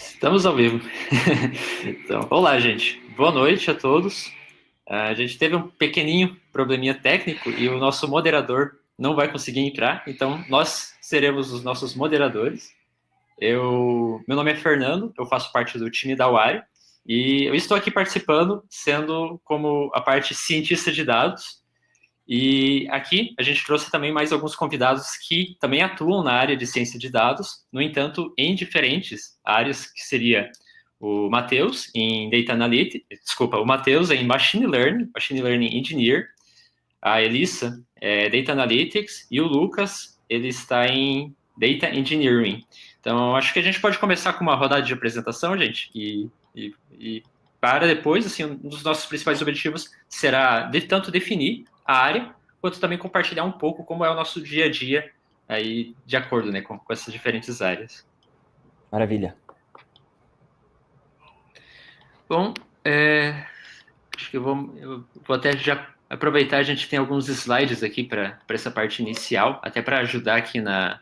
Estamos ao vivo. Então, olá, gente. Boa noite a todos. A gente teve um pequenininho probleminha técnico e o nosso moderador não vai conseguir entrar, então nós seremos os nossos moderadores. Meu nome é Fernando, eu faço parte do time da Wari e eu estou aqui participando, sendo como a parte cientista de dados. E aqui a gente trouxe também mais alguns convidados que também atuam na área de ciência de dados, no entanto, em diferentes áreas, que seria o Matheus em Data Analytics, desculpa, o Matheus em Machine Learning Engineer, a Elissa é Data Analytics e o Lucas, ele está em Data Engineering. Então, acho que a gente pode começar com uma rodada de apresentação, gente, e para depois, assim, um dos nossos principais objetivos será tanto definir a área, quanto também compartilhar um pouco como é o nosso dia a dia aí, de acordo, né, com essas diferentes áreas. Maravilha. Bom, acho que eu vou até já aproveitar, a gente tem alguns slides aqui para essa parte inicial, até para ajudar aqui na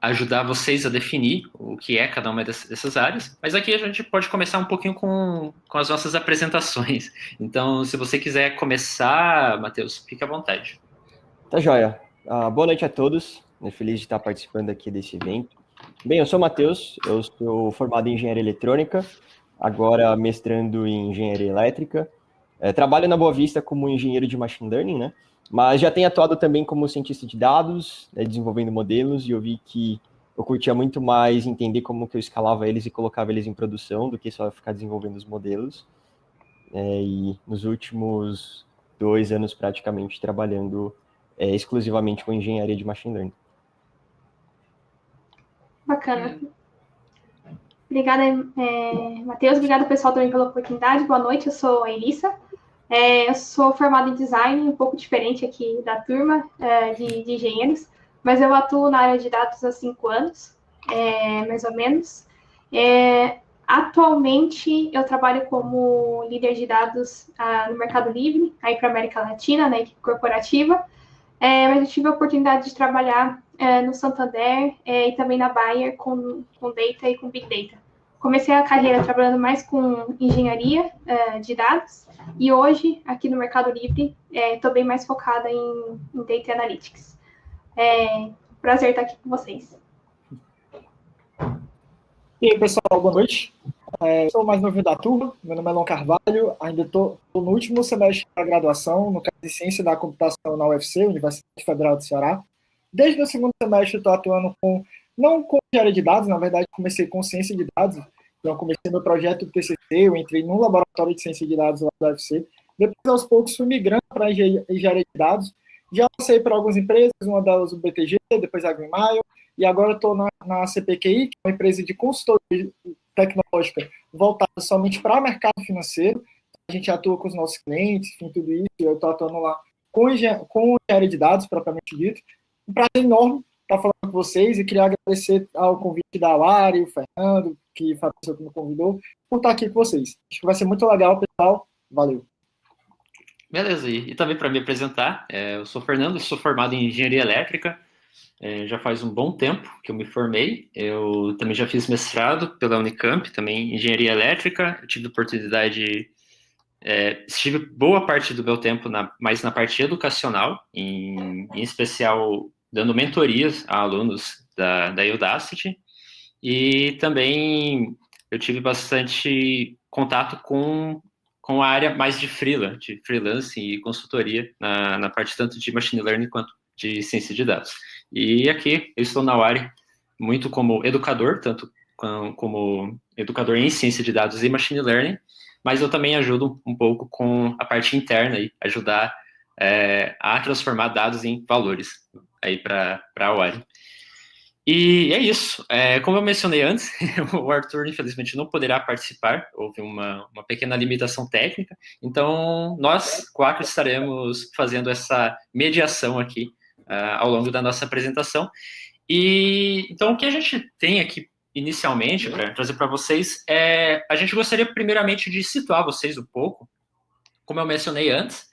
ajudar vocês a definir o que é cada uma dessas áreas, mas aqui a gente pode começar um pouquinho com as nossas apresentações. Então, se você quiser começar, Matheus, fique à vontade. Tá joia. Boa noite a todos. Feliz de estar participando aqui desse evento. Bem, eu sou o Matheus, eu sou formado em Engenharia Eletrônica, agora mestrando em Engenharia Elétrica. Trabalho na Boa Vista como engenheiro de Machine Learning, né? Mas já tenho atuado também como cientista de dados, desenvolvendo modelos, e eu vi que eu curtia muito mais entender como que eu escalava eles e colocava eles em produção do que só ficar desenvolvendo os modelos. E nos últimos 2 anos, praticamente, trabalhando exclusivamente com engenharia de Machine Learning. Bacana. Obrigada, Matheus. Obrigada, pessoal, também pela oportunidade. Boa noite, eu sou a Elissa. Eu sou formada em design, um pouco diferente aqui da turma de engenheiros, mas eu atuo na área de dados há 5 anos, mais ou menos. Atualmente, eu trabalho como líder de dados no Mercado Livre, aí para a América Latina, na equipe corporativa, mas eu tive a oportunidade de trabalhar no Santander e também na Bayer com Data e com Big Data. Comecei a carreira trabalhando mais com engenharia de dados e hoje, aqui no Mercado Livre, estou bem mais focada em Data Analytics. Prazer estar aqui com vocês. E aí, pessoal, boa noite. Sou o mais novo da turma, meu nome é Lon Carvalho, ainda estou no último semestre da graduação, no caso de Ciência da Computação na UFC, Universidade Federal do Ceará. Desde o segundo semestre estou atuando não com engenharia de dados, na verdade comecei com ciência de dados, então comecei meu projeto do TCC, eu entrei num laboratório de ciência de dados lá da UFC, depois aos poucos fui migrando para engenharia de dados, já passei por algumas empresas, uma delas o BTG, depois a Green Mile, e agora estou na CPQI, que é uma empresa de consultoria tecnológica voltada somente para o mercado financeiro. A gente atua com os nossos clientes, enfim, tudo isso. Eu estou atuando lá com engenharia de dados, propriamente dito. Um prazer enorme estar falando com vocês e queria agradecer ao convite da Lari, o Fernando, que foi a pessoa que me convidou, por estar aqui com vocês. Acho que vai ser muito legal, pessoal. Valeu. Beleza, e também para me apresentar, eu sou Fernando, sou formado em Engenharia Elétrica, já faz um bom tempo que eu me formei. Eu também já fiz mestrado pela Unicamp, também em Engenharia Elétrica. Eu tive oportunidade, estive boa parte do meu tempo mais na parte educacional, em especial dando mentorias a alunos da Udacity. E também eu tive bastante contato com a área mais de freelance e consultoria na parte tanto de machine learning quanto de ciência de dados. E aqui eu estou na Wari muito como educador, tanto como educador em ciência de dados e machine learning, mas eu também ajudo um pouco com a parte interna e ajudar a transformar dados em valores aí para a Wari. E é isso. Como eu mencionei antes, o Arthur, infelizmente, não poderá participar. Houve uma pequena limitação técnica. Então, nós 4 estaremos fazendo essa mediação aqui ao longo da nossa apresentação. E então, o que a gente tem aqui inicialmente para trazer para vocês a gente gostaria primeiramente de situar vocês um pouco. Como eu mencionei antes,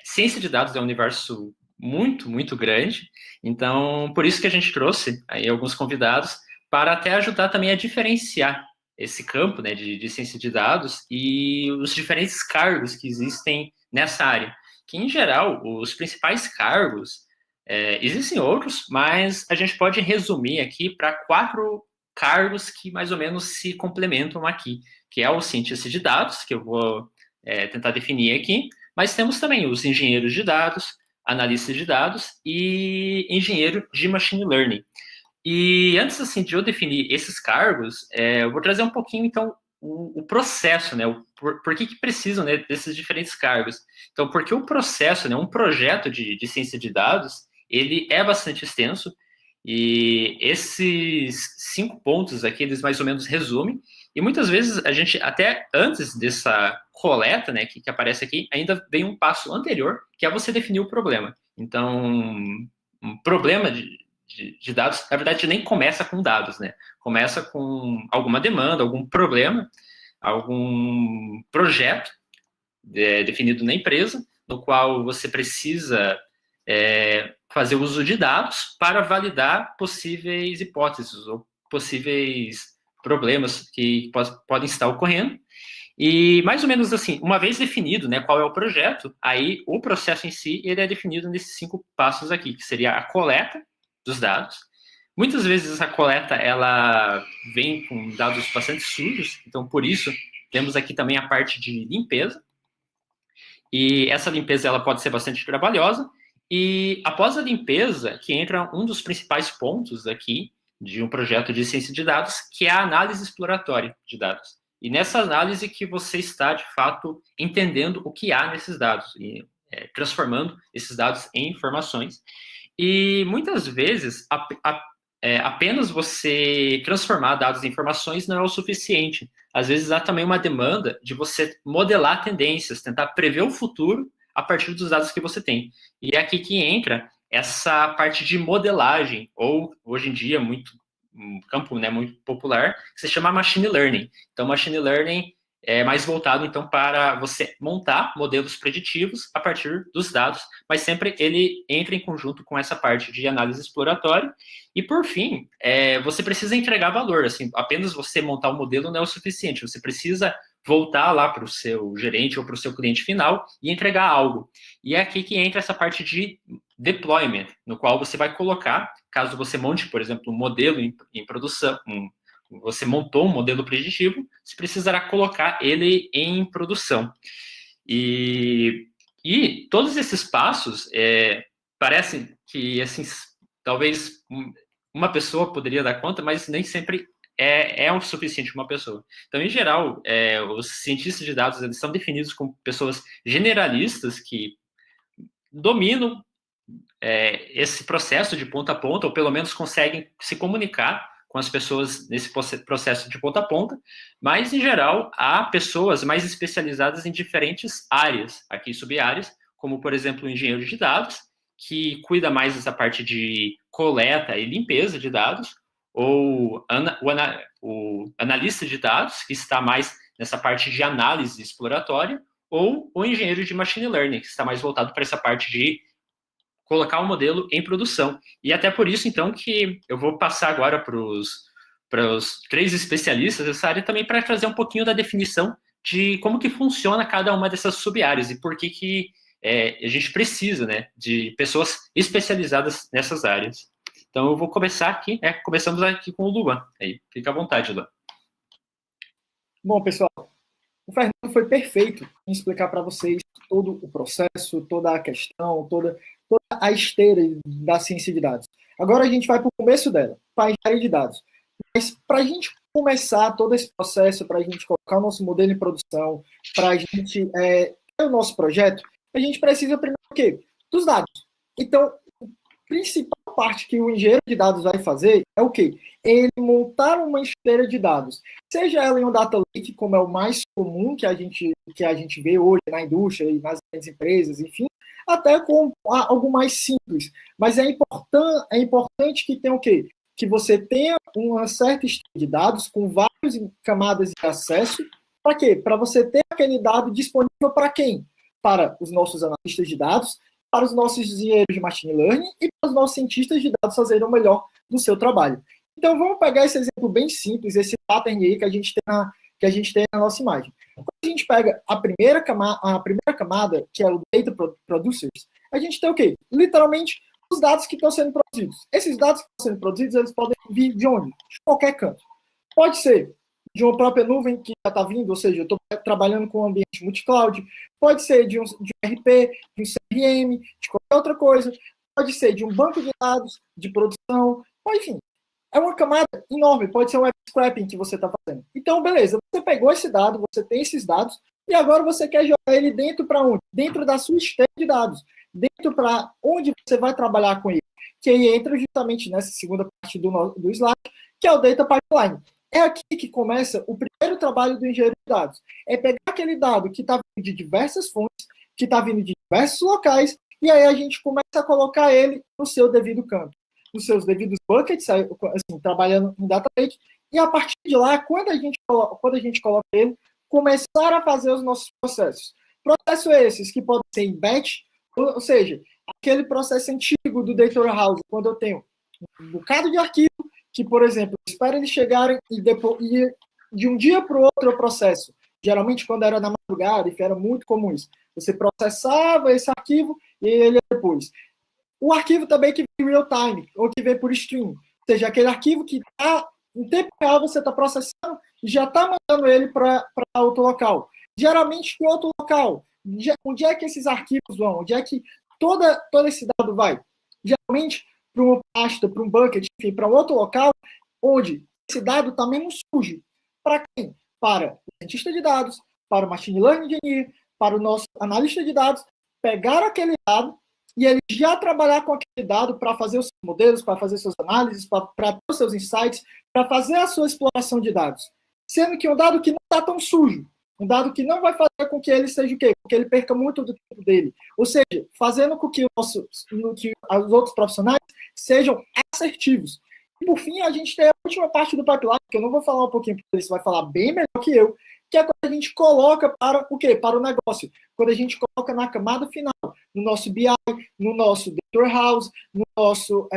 ciência de dados é um universo muito, muito grande. Então, por isso que a gente trouxe aí alguns convidados para até ajudar também a diferenciar esse campo, né, de ciência de dados e os diferentes cargos que existem nessa área. Que, em geral, os principais cargos, existem outros, mas a gente pode resumir aqui para 4 cargos que mais ou menos se complementam aqui, que é o cientista de dados, que eu vou tentar definir aqui, mas temos também os engenheiros de dados, analista de dados e engenheiro de machine learning. E antes assim, de eu definir esses cargos, eu vou trazer um pouquinho, então, o processo, né? Por que precisam, né, desses diferentes cargos. Então, porque o processo, né, um projeto de ciência de dados, ele é bastante extenso, e esses 5 pontos aqui, eles mais ou menos resumem, e muitas vezes a gente, até antes dessa coleta, né, que aparece aqui, ainda vem um passo anterior, que é você definir o problema. Então, um problema de dados, na verdade, nem começa com dados, né? Começa com alguma demanda, algum problema, algum projeto definido na empresa, no qual você precisa fazer uso de dados para validar possíveis hipóteses ou possíveis problemas que podem estar ocorrendo. E mais ou menos assim, uma vez definido, né, qual é o projeto, aí o processo em si ele é definido nesses 5 passos aqui, que seria a coleta dos dados. Muitas vezes a coleta ela vem com dados bastante sujos, então por isso temos aqui também a parte de limpeza. E essa limpeza ela pode ser bastante trabalhosa. E após a limpeza, que entra um dos principais pontos aqui de um projeto de ciência de dados, que é a análise exploratória de dados. E nessa análise que você está, de fato, entendendo o que há nesses dados e transformando esses dados em informações. E muitas vezes, apenas você transformar dados em informações não é o suficiente. Às vezes há também uma demanda de você modelar tendências, tentar prever o futuro a partir dos dados que você tem. E é aqui que entra essa parte de modelagem, ou hoje em dia um campo, né, muito popular, que se chama machine learning. Então, machine learning é mais voltado, então, para você montar modelos preditivos a partir dos dados, mas sempre ele entra em conjunto com essa parte de análise exploratória. E, por fim, você precisa entregar valor. Assim, apenas você montar o modelo não é o suficiente. Você precisa voltar lá para o seu gerente ou para o seu cliente final e entregar algo. E é aqui que entra essa parte de deployment, no qual você vai colocar, caso você monte, por exemplo, um modelo em produção, você montou um modelo preditivo, você precisará colocar ele em produção. E todos esses passos parecem que, assim, talvez uma pessoa poderia dar conta, mas nem sempre é o suficiente uma pessoa. Então, em geral, os cientistas de dados eles são definidos como pessoas generalistas que dominam esse processo de ponta a ponta, ou pelo menos conseguem se comunicar com as pessoas nesse processo de ponta a ponta, mas, em geral, há pessoas mais especializadas em diferentes áreas, aqui sub-áreas, como, por exemplo, o engenheiro de dados, que cuida mais dessa parte de coleta e limpeza de dados, ou o analista de dados, que está mais nessa parte de análise exploratória, ou o engenheiro de machine learning, que está mais voltado para essa parte de colocar o modelo em produção. E até por isso, então, que eu vou passar agora para os 3 especialistas dessa área também para trazer um pouquinho da definição de como que funciona cada uma dessas sub-áreas e por que a gente precisa, né, de pessoas especializadas nessas áreas. Então, eu vou começar aqui, começamos aqui com o Luan. Aí, fica à vontade, Luan. Bom, pessoal, o Fernando foi perfeito em explicar para vocês todo o processo, toda a questão, toda a esteira da ciência de dados. Agora a gente vai para o começo dela, para a engenharia de dados. Mas para a gente começar todo esse processo, para a gente colocar o nosso modelo em produção, para a gente ter o nosso projeto, a gente precisa primeiro o quê? Dos dados. Então, a principal parte que o engenheiro de dados vai fazer é o quê? Ele montar uma esteira de dados. Seja ela em um data lake, como é o mais comum que a gente vê hoje na indústria e nas grandes empresas, enfim, até com algo mais simples. Mas é importante que tenha o quê? Que você tenha uma certa esteira de dados com várias camadas de acesso. Para quê? Para você ter aquele dado disponível para quem? Para os nossos analistas de dados para os nossos engenheiros de machine learning e para os nossos cientistas de dados fazerem o melhor do seu trabalho. Então, vamos pegar esse exemplo bem simples, esse pattern aí que a gente tem na nossa imagem. Quando a gente pega a primeira camada, que é o Data Producers, a gente tem o quê? Literalmente, os dados que estão sendo produzidos. Esses dados que estão sendo produzidos, eles podem vir de onde? De qualquer canto. Pode ser de uma própria nuvem que já está vindo, ou seja, eu estou trabalhando com um ambiente multi-cloud, pode ser de um RP, de um CRM, de qualquer outra coisa, pode ser de um banco de dados, de produção, enfim. É uma camada enorme, pode ser um web scraping que você está fazendo. Então, beleza, você pegou esse dado, você tem esses dados, e agora você quer jogar ele dentro para onde? Dentro da sua esteira de dados, dentro para onde você vai trabalhar com ele, que aí entra justamente nessa segunda parte do slide, que é o Data Pipeline. É aqui que começa o primeiro trabalho do engenheiro de dados. É pegar aquele dado que está vindo de diversas fontes, que está vindo de diversos locais, e aí a gente começa a colocar ele no seu devido campo, nos seus devidos buckets, assim, trabalhando em Data Lake, e a partir de lá, quando a gente coloca ele, começar a fazer os nossos processos. Processos esses que podem ser em batch, ou seja, aquele processo antigo do Data Warehouse, quando eu tenho um bocado de arquivo, que, por exemplo, espera eles chegarem e de um dia para o outro eu processo. Geralmente, quando era na madrugada, e era muito comum isso. Você processava esse arquivo e ele depois. O arquivo também que vem real time, ou que vem por stream. Ou seja, aquele arquivo que está em tempo real, você está processando e já está mandando ele para outro local. Geralmente, para outro local. Onde é que esses arquivos vão? Onde é que todo esse dado vai? Geralmente, para uma pasta, para um bucket, enfim, para um outro local, onde esse dado está mesmo sujo. Para quem? Para o cientista de dados, para o machine learning engineer, para o nosso analista de dados, pegar aquele dado e ele já trabalhar com aquele dado para fazer os seus modelos, para fazer suas análises, para ter os seus insights, para fazer a sua exploração de dados. Sendo que um dado que não está tão sujo, um dado que não vai fazer com que ele seja o quê? Com que ele perca muito do tempo dele. Ou seja, fazendo com que os outros profissionais sejam assertivos. E, por fim, a gente tem a última parte do pipeline, que eu não vou falar um pouquinho, porque você vai falar bem melhor que eu, que é quando a gente coloca para o quê? Para o negócio. Quando a gente coloca na camada final, no nosso BI, no nosso Data Warehouse, no nosso...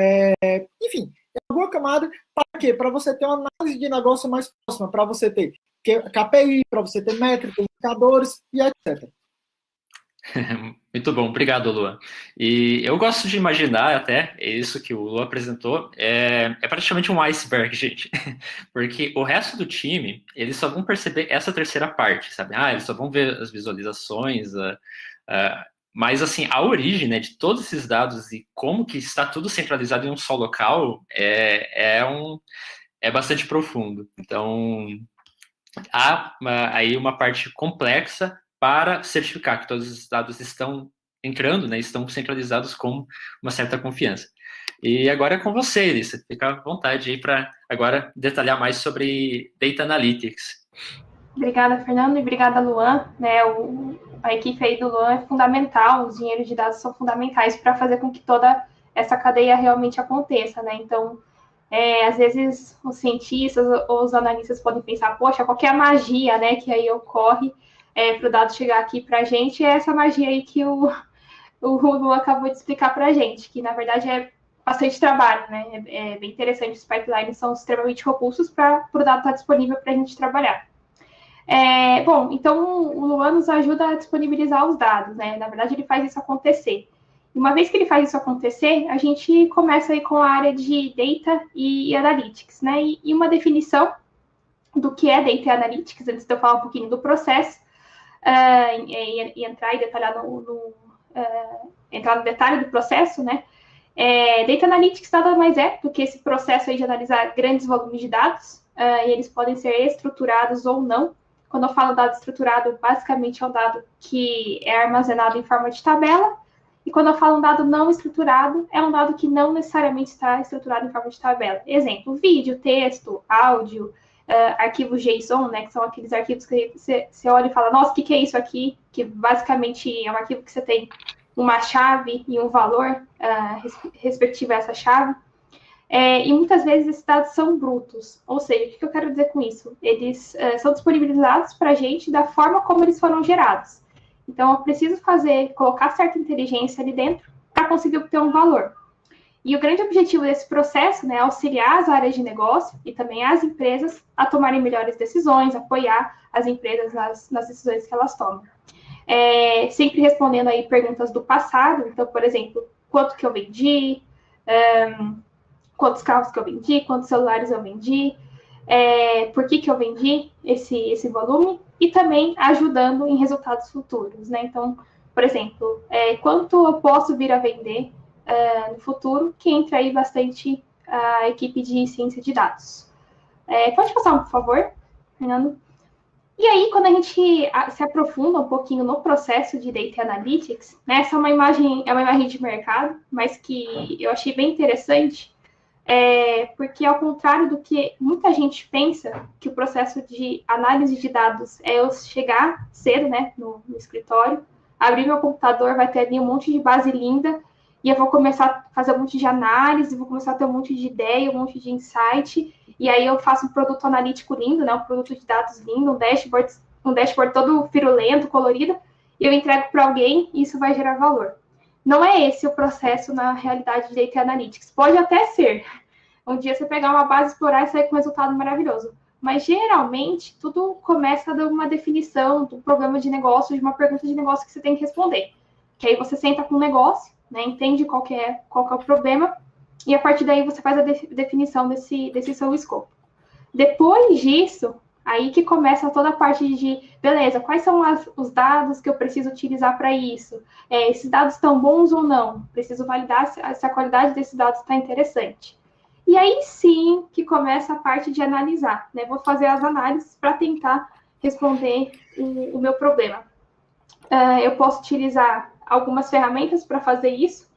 enfim, é alguma camada para quê? Para você ter uma análise de negócio mais próxima, para você ter KPI, para você ter métricas, indicadores e etc. Muito bom, obrigado, Luan. E eu gosto de imaginar até, isso que o Luan apresentou, é praticamente um iceberg, gente. Porque o resto do time, eles só vão perceber essa terceira parte, sabe? Eles só vão ver as visualizações, mas, assim, a origem, né, de todos esses dados e como que está tudo centralizado em um só local é bastante profundo. Então, há aí uma parte complexa para certificar que todos os dados estão entrando, né, estão centralizados com uma certa confiança. E agora é com você, Elissa. Fica à vontade aí para agora detalhar mais sobre Data Analytics. Obrigada, Fernando, e obrigada, Luan. A equipe aí do Luan é fundamental, os engenheiros de dados são fundamentais para fazer com que toda essa cadeia realmente aconteça, né? Então, às vezes, os cientistas ou os analistas podem pensar, poxa, qual que é a magia, né, que aí ocorre para o dado chegar aqui para a gente, é essa magia aí que o Luan acabou de explicar para a gente, que, na verdade, é bastante trabalho, né? É bem interessante, os pipelines são extremamente robustos para o dado estar disponível para a gente trabalhar. Bom, então o Luan nos ajuda a disponibilizar os dados, né? Na verdade, ele faz isso acontecer. E uma vez que ele faz isso acontecer, a gente começa aí com a área de Data e Analytics, né? E uma definição do que é Data e Analytics, antes de eu falar um pouquinho do processo, e entrar e detalhar entrar no detalhe do processo, né? Data Analytics nada mais é do que esse processo aí de analisar grandes volumes de dados, e eles podem ser estruturados ou não. Quando eu falo dado estruturado, basicamente é um dado que é armazenado em forma de tabela, e quando eu falo um dado não estruturado, é um dado que não necessariamente está estruturado em forma de tabela. Exemplo, vídeo, texto, áudio, arquivos JSON, né, que são aqueles arquivos que você olha e fala, nossa, o que é isso aqui? Que basicamente é um arquivo que você tem uma chave e um valor respectivo a essa chave. E muitas vezes esses dados são brutos. Ou seja, o que eu quero dizer com isso? Eles são disponibilizados para a gente da forma como eles foram gerados. Então, eu preciso colocar certa inteligência ali dentro para conseguir obter um valor. E o grande objetivo desse processo, né, é auxiliar as áreas de negócio e também as empresas a tomarem melhores decisões, apoiar as empresas nas decisões que elas tomam. Sempre respondendo aí perguntas do passado, então, por exemplo, quanto que eu vendi, quantos carros que eu vendi, quantos celulares eu vendi, por que eu vendi esse volume, e também ajudando em resultados futuros, né? Então, por exemplo, quanto eu posso vir a vender no futuro, que entra aí bastante a equipe de ciência de dados. Pode passar, por favor, Fernando? E aí, quando a gente se aprofunda um pouquinho no processo de Data Analytics, né, essa é uma imagem de mercado, mas que eu achei bem interessante, porque ao contrário do que muita gente pensa, que o processo de análise de dados é eu chegar cedo, né, no escritório, abrir meu computador, vai ter ali um monte de base linda, e eu vou começar a fazer um monte de análise, vou começar a ter um monte de ideia, um monte de insight, e aí eu faço um produto analítico lindo, né, um produto de dados lindo, um dashboard todo firulento, colorido, e eu entrego para alguém e isso vai gerar valor. Não é esse o processo na realidade de Data Analytics. Pode até ser. Um dia você pegar uma base, explorar e sair com um resultado maravilhoso. Mas, geralmente, tudo começa de uma definição, de um problema de negócio, de uma pergunta de negócio que você tem que responder. Que aí você senta com o negócio, né, entende qual que é o problema, e a partir daí você faz a definição desse seu escopo. Depois disso, aí que começa toda a parte de, beleza, quais são os dados que eu preciso utilizar para isso? Esses dados estão bons ou não? Preciso validar se a qualidade desses dados está interessante. E aí sim que começa a parte de analisar, né? Vou fazer as análises para tentar responder o meu problema. Eu posso utilizar algumas ferramentas para fazer isso,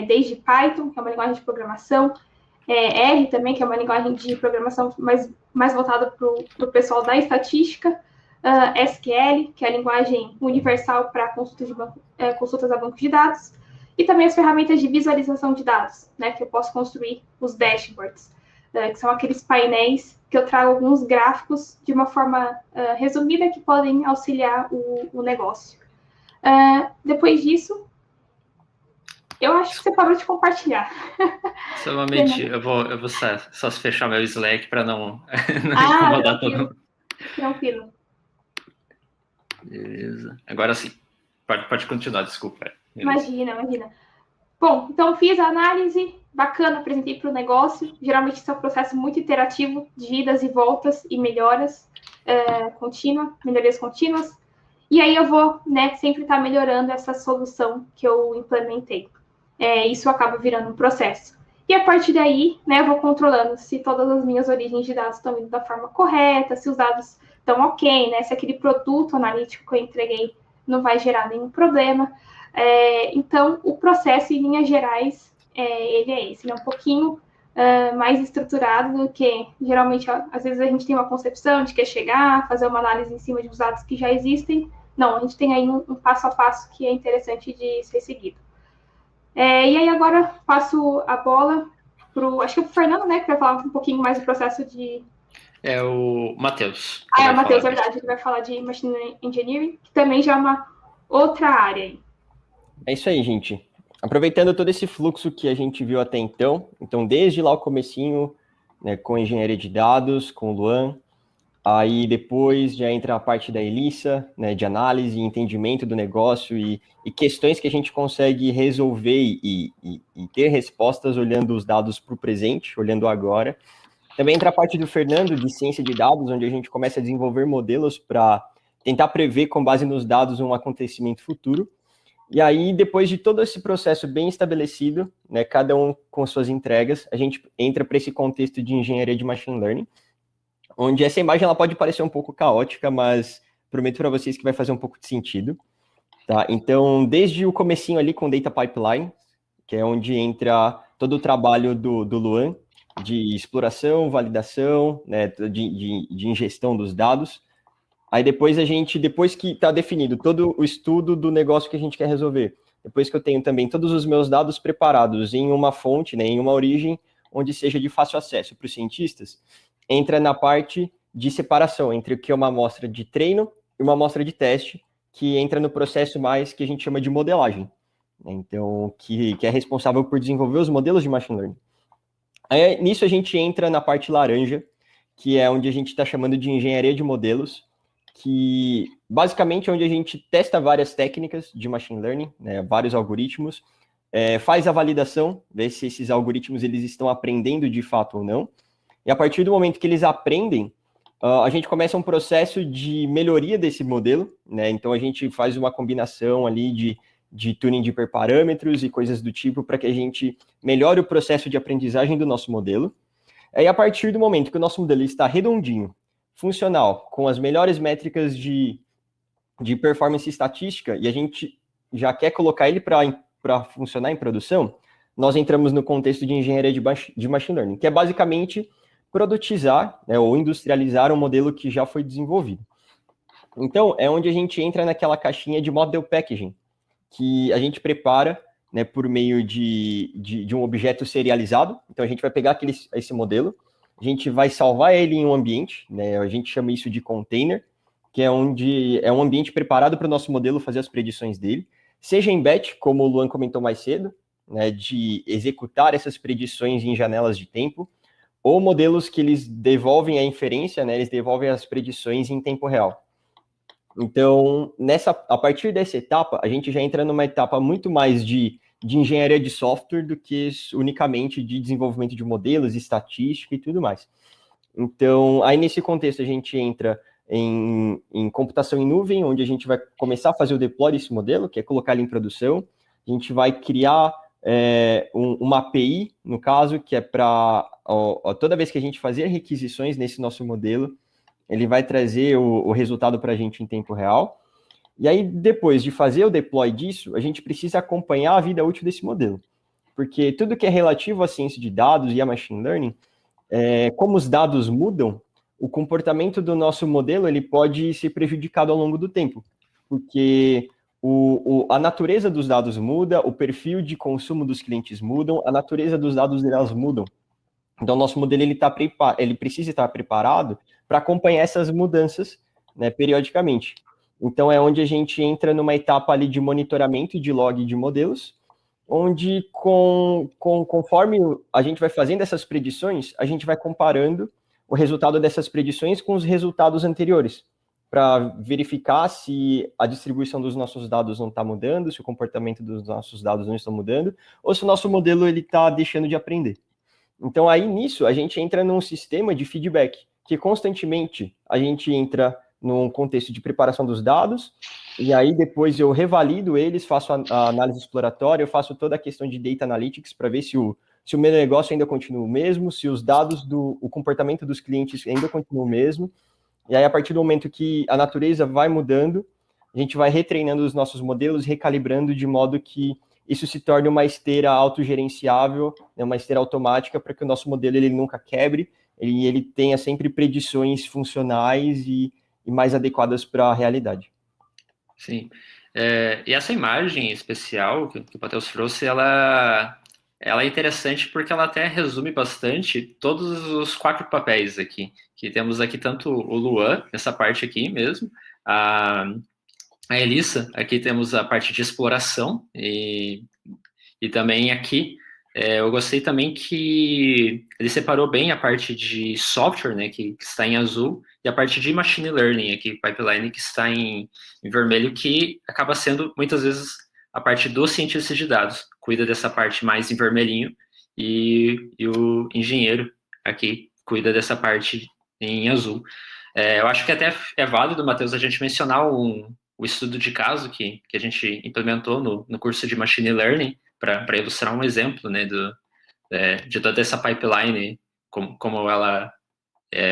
desde Python, que é uma linguagem de programação, R também, que é uma linguagem de programação mais voltada para o pessoal da estatística, SQL, que é a linguagem universal para consultas a banco de dados, e também as ferramentas de visualização de dados, né, que eu posso construir os dashboards, que são aqueles painéis que eu trago alguns gráficos de uma forma resumida que podem auxiliar o negócio. Depois disso, eu acho que você parou de compartilhar. Só um momentinho, eu vou só fechar meu Slack para não incomodar todo mundo. Tranquilo. Beleza. Agora sim. Pode continuar, desculpa. Imagina. Bom, então fiz a análise, bacana, apresentei para o negócio. Geralmente isso é um processo muito interativo, de idas e voltas e melhorias contínuas. E aí eu vou, né, sempre estar melhorando essa solução que eu implementei. Isso acaba virando um processo. E a partir daí, né, eu vou controlando se todas as minhas origens de dados estão indo da forma correta, se os dados estão ok, né, se aquele produto analítico que eu entreguei não vai gerar nenhum problema. Então, o processo, em linhas gerais, ele é esse. Ele é um pouquinho mais estruturado do que, geralmente, às vezes a gente tem uma concepção de que chegar, fazer uma análise em cima de uns dados que já existem. Não, a gente tem aí um passo a passo que é interessante de ser seguido. E aí agora passo a bola acho que é o Fernando, né, que vai falar um pouquinho mais do processo de... É o Matheus. É o Matheus, é verdade. Ele vai falar de Machine Engineering, que também já é uma outra área aí. É isso aí, gente. Aproveitando todo esse fluxo que a gente viu até então, desde lá o comecinho, né, com engenharia de dados, com o Luan, aí depois já entra a parte da Elissa, né, de análise e entendimento do negócio e questões que a gente consegue resolver e ter respostas olhando os dados para o presente, olhando agora. Também entra a parte do Fernando, de ciência de dados, onde a gente começa a desenvolver modelos para tentar prever, com base nos dados, um acontecimento futuro. E aí, depois de todo esse processo bem estabelecido, né, cada um com suas entregas, a gente entra para esse contexto de engenharia de machine learning, onde essa imagem ela pode parecer um pouco caótica, mas prometo para vocês que vai fazer um pouco de sentido. Tá? Então, desde o comecinho ali com Data Pipeline, que é onde entra todo o trabalho do Luan, de exploração, validação, né, de ingestão dos dados. Aí depois depois que está definido todo o estudo do negócio que a gente quer resolver, depois que eu tenho também todos os meus dados preparados em uma fonte, né, em uma origem, onde seja de fácil acesso para os cientistas, entra na parte de separação entre o que é uma amostra de treino e uma amostra de teste, que entra no processo mais que a gente chama de modelagem, né? Então, que é responsável por desenvolver os modelos de machine learning. Aí, nisso a gente entra na parte laranja, que é onde a gente está chamando de engenharia de modelos, que basicamente é onde a gente testa várias técnicas de machine learning, né, vários algoritmos, faz a validação, vê se esses algoritmos eles estão aprendendo de fato ou não, e a partir do momento que eles aprendem, a gente começa um processo de melhoria desse modelo, né? Então a gente faz uma combinação ali de tuning de hiperparâmetros e coisas do tipo para que a gente melhore o processo de aprendizagem do nosso modelo. Aí, a partir do momento que o nosso modelo está redondinho, funcional, com as melhores métricas de performance estatística, e a gente já quer colocar ele para funcionar em produção, nós entramos no contexto de engenharia de machine learning, que é basicamente produtizar, né, ou industrializar um modelo que já foi desenvolvido. Então, é onde a gente entra naquela caixinha de model packaging, que a gente prepara, né, por meio de um objeto serializado. Então, a gente vai pegar esse modelo, a gente vai salvar ele em um ambiente, né, a gente chama isso de container, que é onde é um ambiente preparado para o nosso modelo fazer as predições dele, seja em batch, como o Luan comentou mais cedo, né, de executar essas predições em janelas de tempo, ou modelos que eles devolvem a inferência, né, eles devolvem as predições em tempo real. Então, a partir dessa etapa, a gente já entra numa etapa muito mais de engenharia de software do que unicamente de desenvolvimento de modelos, estatística e tudo mais. Então, aí nesse contexto a gente entra em computação em nuvem, onde a gente vai começar a fazer o deploy desse modelo, que é colocar ele em produção. A gente vai criar uma API, no caso, que é para toda vez que a gente fazer requisições nesse nosso modelo, ele vai trazer o resultado para a gente em tempo real. E aí, depois de fazer o deploy disso, a gente precisa acompanhar a vida útil desse modelo. Porque tudo que é relativo à ciência de dados e a machine learning, como os dados mudam, o comportamento do nosso modelo ele pode ser prejudicado ao longo do tempo. Porque a natureza dos dados muda, o perfil de consumo dos clientes mudam, a natureza dos dados delas mudam. Então, nosso modelo ele precisa estar preparado para acompanhar essas mudanças, né, periodicamente. Então, é onde a gente entra numa etapa ali de monitoramento de log de modelos, onde conforme a gente vai fazendo essas predições, a gente vai comparando o resultado dessas predições com os resultados anteriores, para verificar se a distribuição dos nossos dados não está mudando, se o comportamento dos nossos dados não está mudando, ou se o nosso modelo está deixando de aprender. Então, aí nisso, a gente entra num sistema de feedback, que constantemente a gente entra num contexto de preparação dos dados, e aí depois eu revalido eles, faço a análise exploratória, eu faço toda a questão de data analytics para ver se o meu negócio ainda continua o mesmo, se os dados o comportamento dos clientes ainda continua o mesmo. E aí, a partir do momento que a natureza vai mudando, a gente vai retreinando os nossos modelos, recalibrando de modo que isso se torne uma esteira autogerenciável, né, uma esteira automática, para que o nosso modelo ele nunca quebre, ele tenha sempre predições funcionais e mais adequadas para a realidade. Sim. E essa imagem especial que o Matheus trouxe, ela é interessante porque ela até resume bastante todos os 4 papéis aqui, que temos aqui tanto o Luan, essa parte aqui mesmo, a Elissa, aqui temos a parte de exploração, e também aqui, eu gostei também que ele separou bem a parte de software, né, que está em azul, e a parte de machine learning aqui, pipeline, que está em vermelho, que acaba sendo, muitas vezes, a parte do cientista de dados, cuida dessa parte mais em vermelhinho, e o engenheiro aqui cuida dessa parte em azul. Eu acho que até é válido, Matheus, a gente mencionar o estudo de caso que a gente implementou no curso de Machine Learning, para ilustrar um exemplo, né, de toda essa pipeline, como ela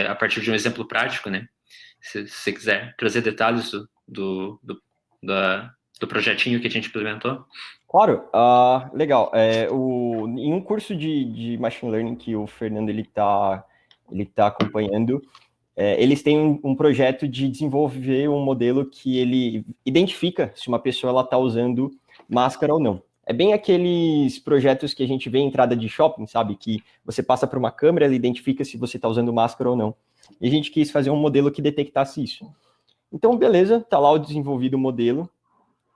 a partir de um exemplo prático, né? Se você quiser trazer detalhes do projetinho que a gente implementou. Claro, legal. Em um curso de Machine Learning que o Fernando ele tá acompanhando, eles têm um projeto de desenvolver um modelo que ele identifica se uma pessoa está usando máscara ou não. É bem aqueles projetos que a gente vê em entrada de shopping, sabe? Que você passa por uma câmera, ele identifica se você está usando máscara ou não. E a gente quis fazer um modelo que detectasse isso. Então, beleza, tá lá o desenvolvido modelo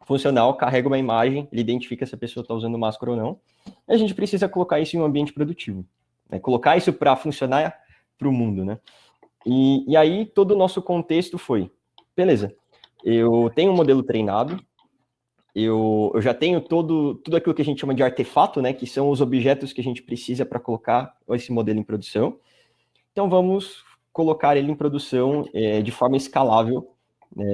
funcional, carrega uma imagem, ele identifica se a pessoa está usando máscara ou não. A gente precisa colocar isso em um ambiente produtivo, né? Colocar isso para funcionar para o mundo, né? E aí todo o nosso contexto foi, beleza, eu tenho um modelo treinado, eu já tenho tudo aquilo que a gente chama de artefato, né? Que são os objetos que a gente precisa para colocar esse modelo em produção. Então vamos colocar ele em produção de forma escalável,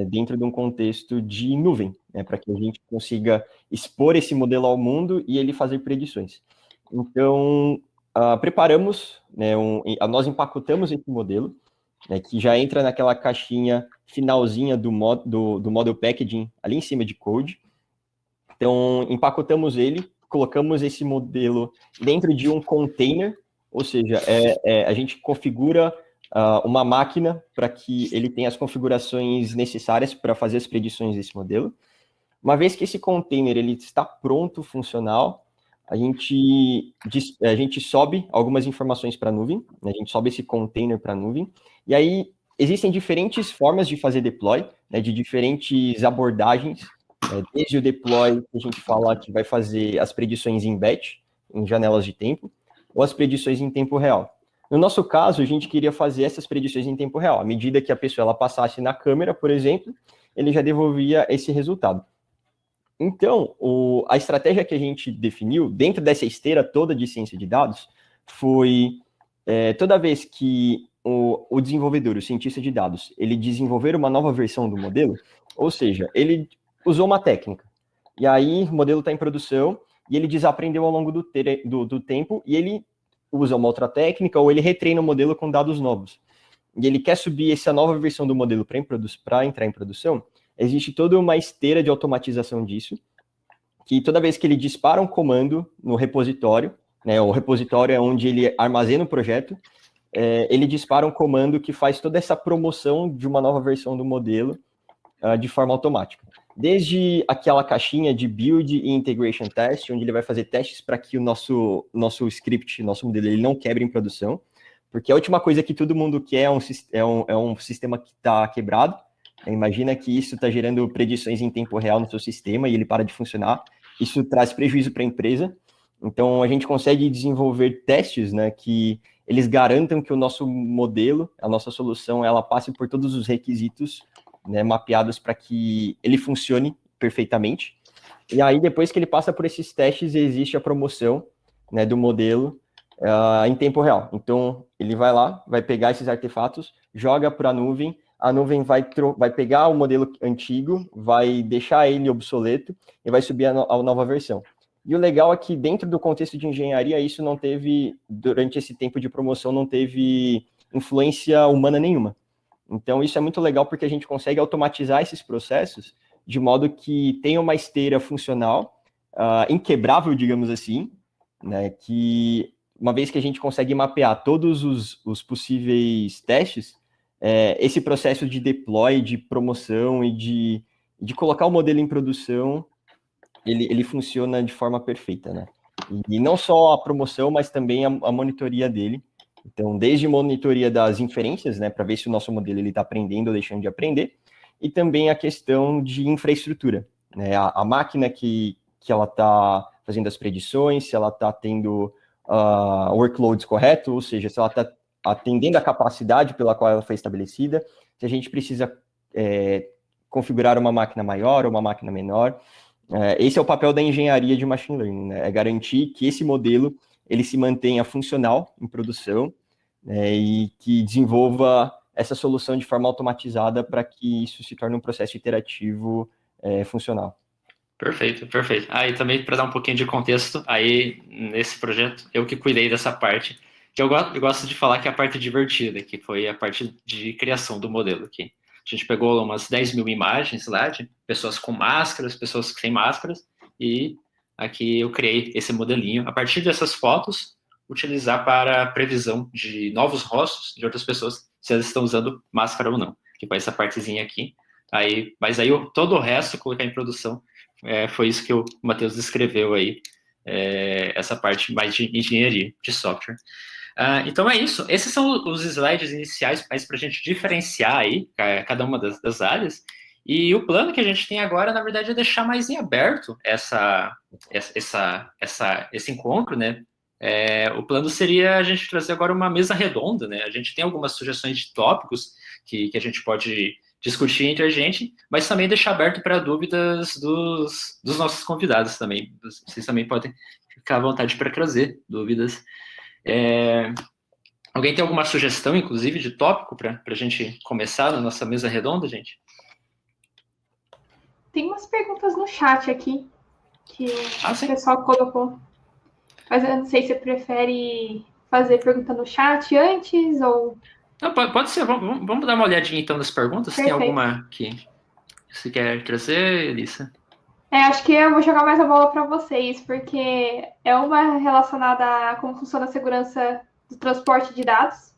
dentro de um contexto de nuvem, né, para que a gente consiga expor esse modelo ao mundo e ele fazer predições. Então, preparamos, né, nós empacotamos esse modelo, né, que já entra naquela caixinha finalzinha do model packaging ali em cima de code. Então, empacotamos ele, colocamos esse modelo dentro de um container, ou seja, a gente configura uma máquina para que ele tenha as configurações necessárias para fazer as predições desse modelo. Uma vez que esse container ele está pronto, funcional, a gente sobe algumas informações para a nuvem, né? A gente sobe esse container para a nuvem, e aí existem diferentes formas de fazer deploy, né, de diferentes abordagens, desde o deploy, que a gente fala que vai fazer as predições em batch, em janelas de tempo, ou as predições em tempo real. No nosso caso, a gente queria fazer essas predições em tempo real. À medida que a pessoa ela passasse na câmera, por exemplo, ele já devolvia esse resultado. Então, a estratégia que a gente definiu, dentro dessa esteira toda de ciência de dados, foi toda vez que o desenvolvedor, o cientista de dados, ele desenvolver uma nova versão do modelo, ou seja, ele usou uma técnica, e aí o modelo está em produção, e ele desaprendeu ao longo do tempo, e ele usa uma outra técnica, ou ele retreina o modelo com dados novos, e ele quer subir essa nova versão do modelo para entrar em produção, existe toda uma esteira de automatização disso, que toda vez que ele dispara um comando no repositório, né, o repositório é onde ele armazena o projeto, ele dispara um comando que faz toda essa promoção de uma nova versão do modelo de forma automática. Desde aquela caixinha de build e integration test, onde ele vai fazer testes para que o nosso script, nosso modelo, ele não quebre em produção, porque a última coisa que todo mundo quer é um sistema que está quebrado. Imagina que isso está gerando predições em tempo real no seu sistema e ele para de funcionar. Isso traz prejuízo para a empresa. Então, a gente consegue desenvolver testes, né, que eles garantam que o nosso modelo, a nossa solução, ela passe por todos os requisitos, né, mapeados para que ele funcione perfeitamente. E aí, depois que ele passa por esses testes, existe a promoção, né, do modelo em tempo real. Então, ele vai lá, vai pegar esses artefatos, joga para a nuvem vai pegar o modelo antigo, vai deixar ele obsoleto e vai subir a nova versão. E o legal é que dentro do contexto de engenharia, isso não teve, durante esse tempo de promoção, não teve influência humana nenhuma. Então, isso é muito legal porque a gente consegue automatizar esses processos de modo que tenha uma esteira funcional, inquebrável, digamos assim, né, que uma vez que a gente consegue mapear todos os possíveis testes, esse processo de deploy, de promoção e de colocar o modelo em produção, ele funciona de forma perfeita, né? E não só a promoção, mas também a monitoria dele. Então, desde monitoria das inferências, né, para ver se o nosso modelo está aprendendo ou deixando de aprender, e também a questão de infraestrutura, né? A máquina que ela está fazendo as predições, se ela está tendo workloads corretos, ou seja, se ela está atendendo a capacidade pela qual ela foi estabelecida, se a gente precisa configurar uma máquina maior ou uma máquina menor. Esse é o papel da engenharia de machine learning, né? É garantir que esse modelo ele se mantenha funcional em produção, né, e que desenvolva essa solução de forma automatizada para que isso se torne um processo iterativo funcional. Perfeito, perfeito. E também para dar um pouquinho de contexto, aí nesse projeto eu que cuidei dessa parte, que eu gosto de falar que é a parte divertida, que foi a parte de criação do modelo aqui. A gente pegou umas 10 mil imagens lá de pessoas com máscaras, pessoas sem máscaras, e aqui eu criei esse modelinho. A partir dessas fotos, utilizar para previsão de novos rostos de outras pessoas, se elas estão usando máscara ou não, que foi essa partezinha aqui. Mas aí todo o resto, colocar em produção, foi isso que o Matheus descreveu aí, essa parte mais de engenharia, de software. Então é isso. Esses são os slides iniciais para a gente diferenciar aí cada uma das áreas. E o plano que a gente tem agora, na verdade, é deixar mais em aberto esse encontro, né? O plano seria a gente trazer agora uma mesa redonda, né? A gente tem algumas sugestões de tópicos que a gente pode discutir entre a gente, mas também deixar aberto para dúvidas dos nossos convidados também. Vocês também podem ficar à vontade para trazer dúvidas. Alguém tem alguma sugestão, inclusive, de tópico para a gente começar na nossa mesa redonda, gente? Tem umas perguntas no chat aqui que o sim. pessoal colocou. Mas eu não sei se você prefere fazer pergunta no chat antes ou... Não, pode ser. Vamos dar uma olhadinha então nas perguntas. Perfeito. Tem alguma que você quer trazer, Elissa? Acho que eu vou jogar mais a bola para vocês, porque é uma relacionada a como funciona a segurança do transporte de dados.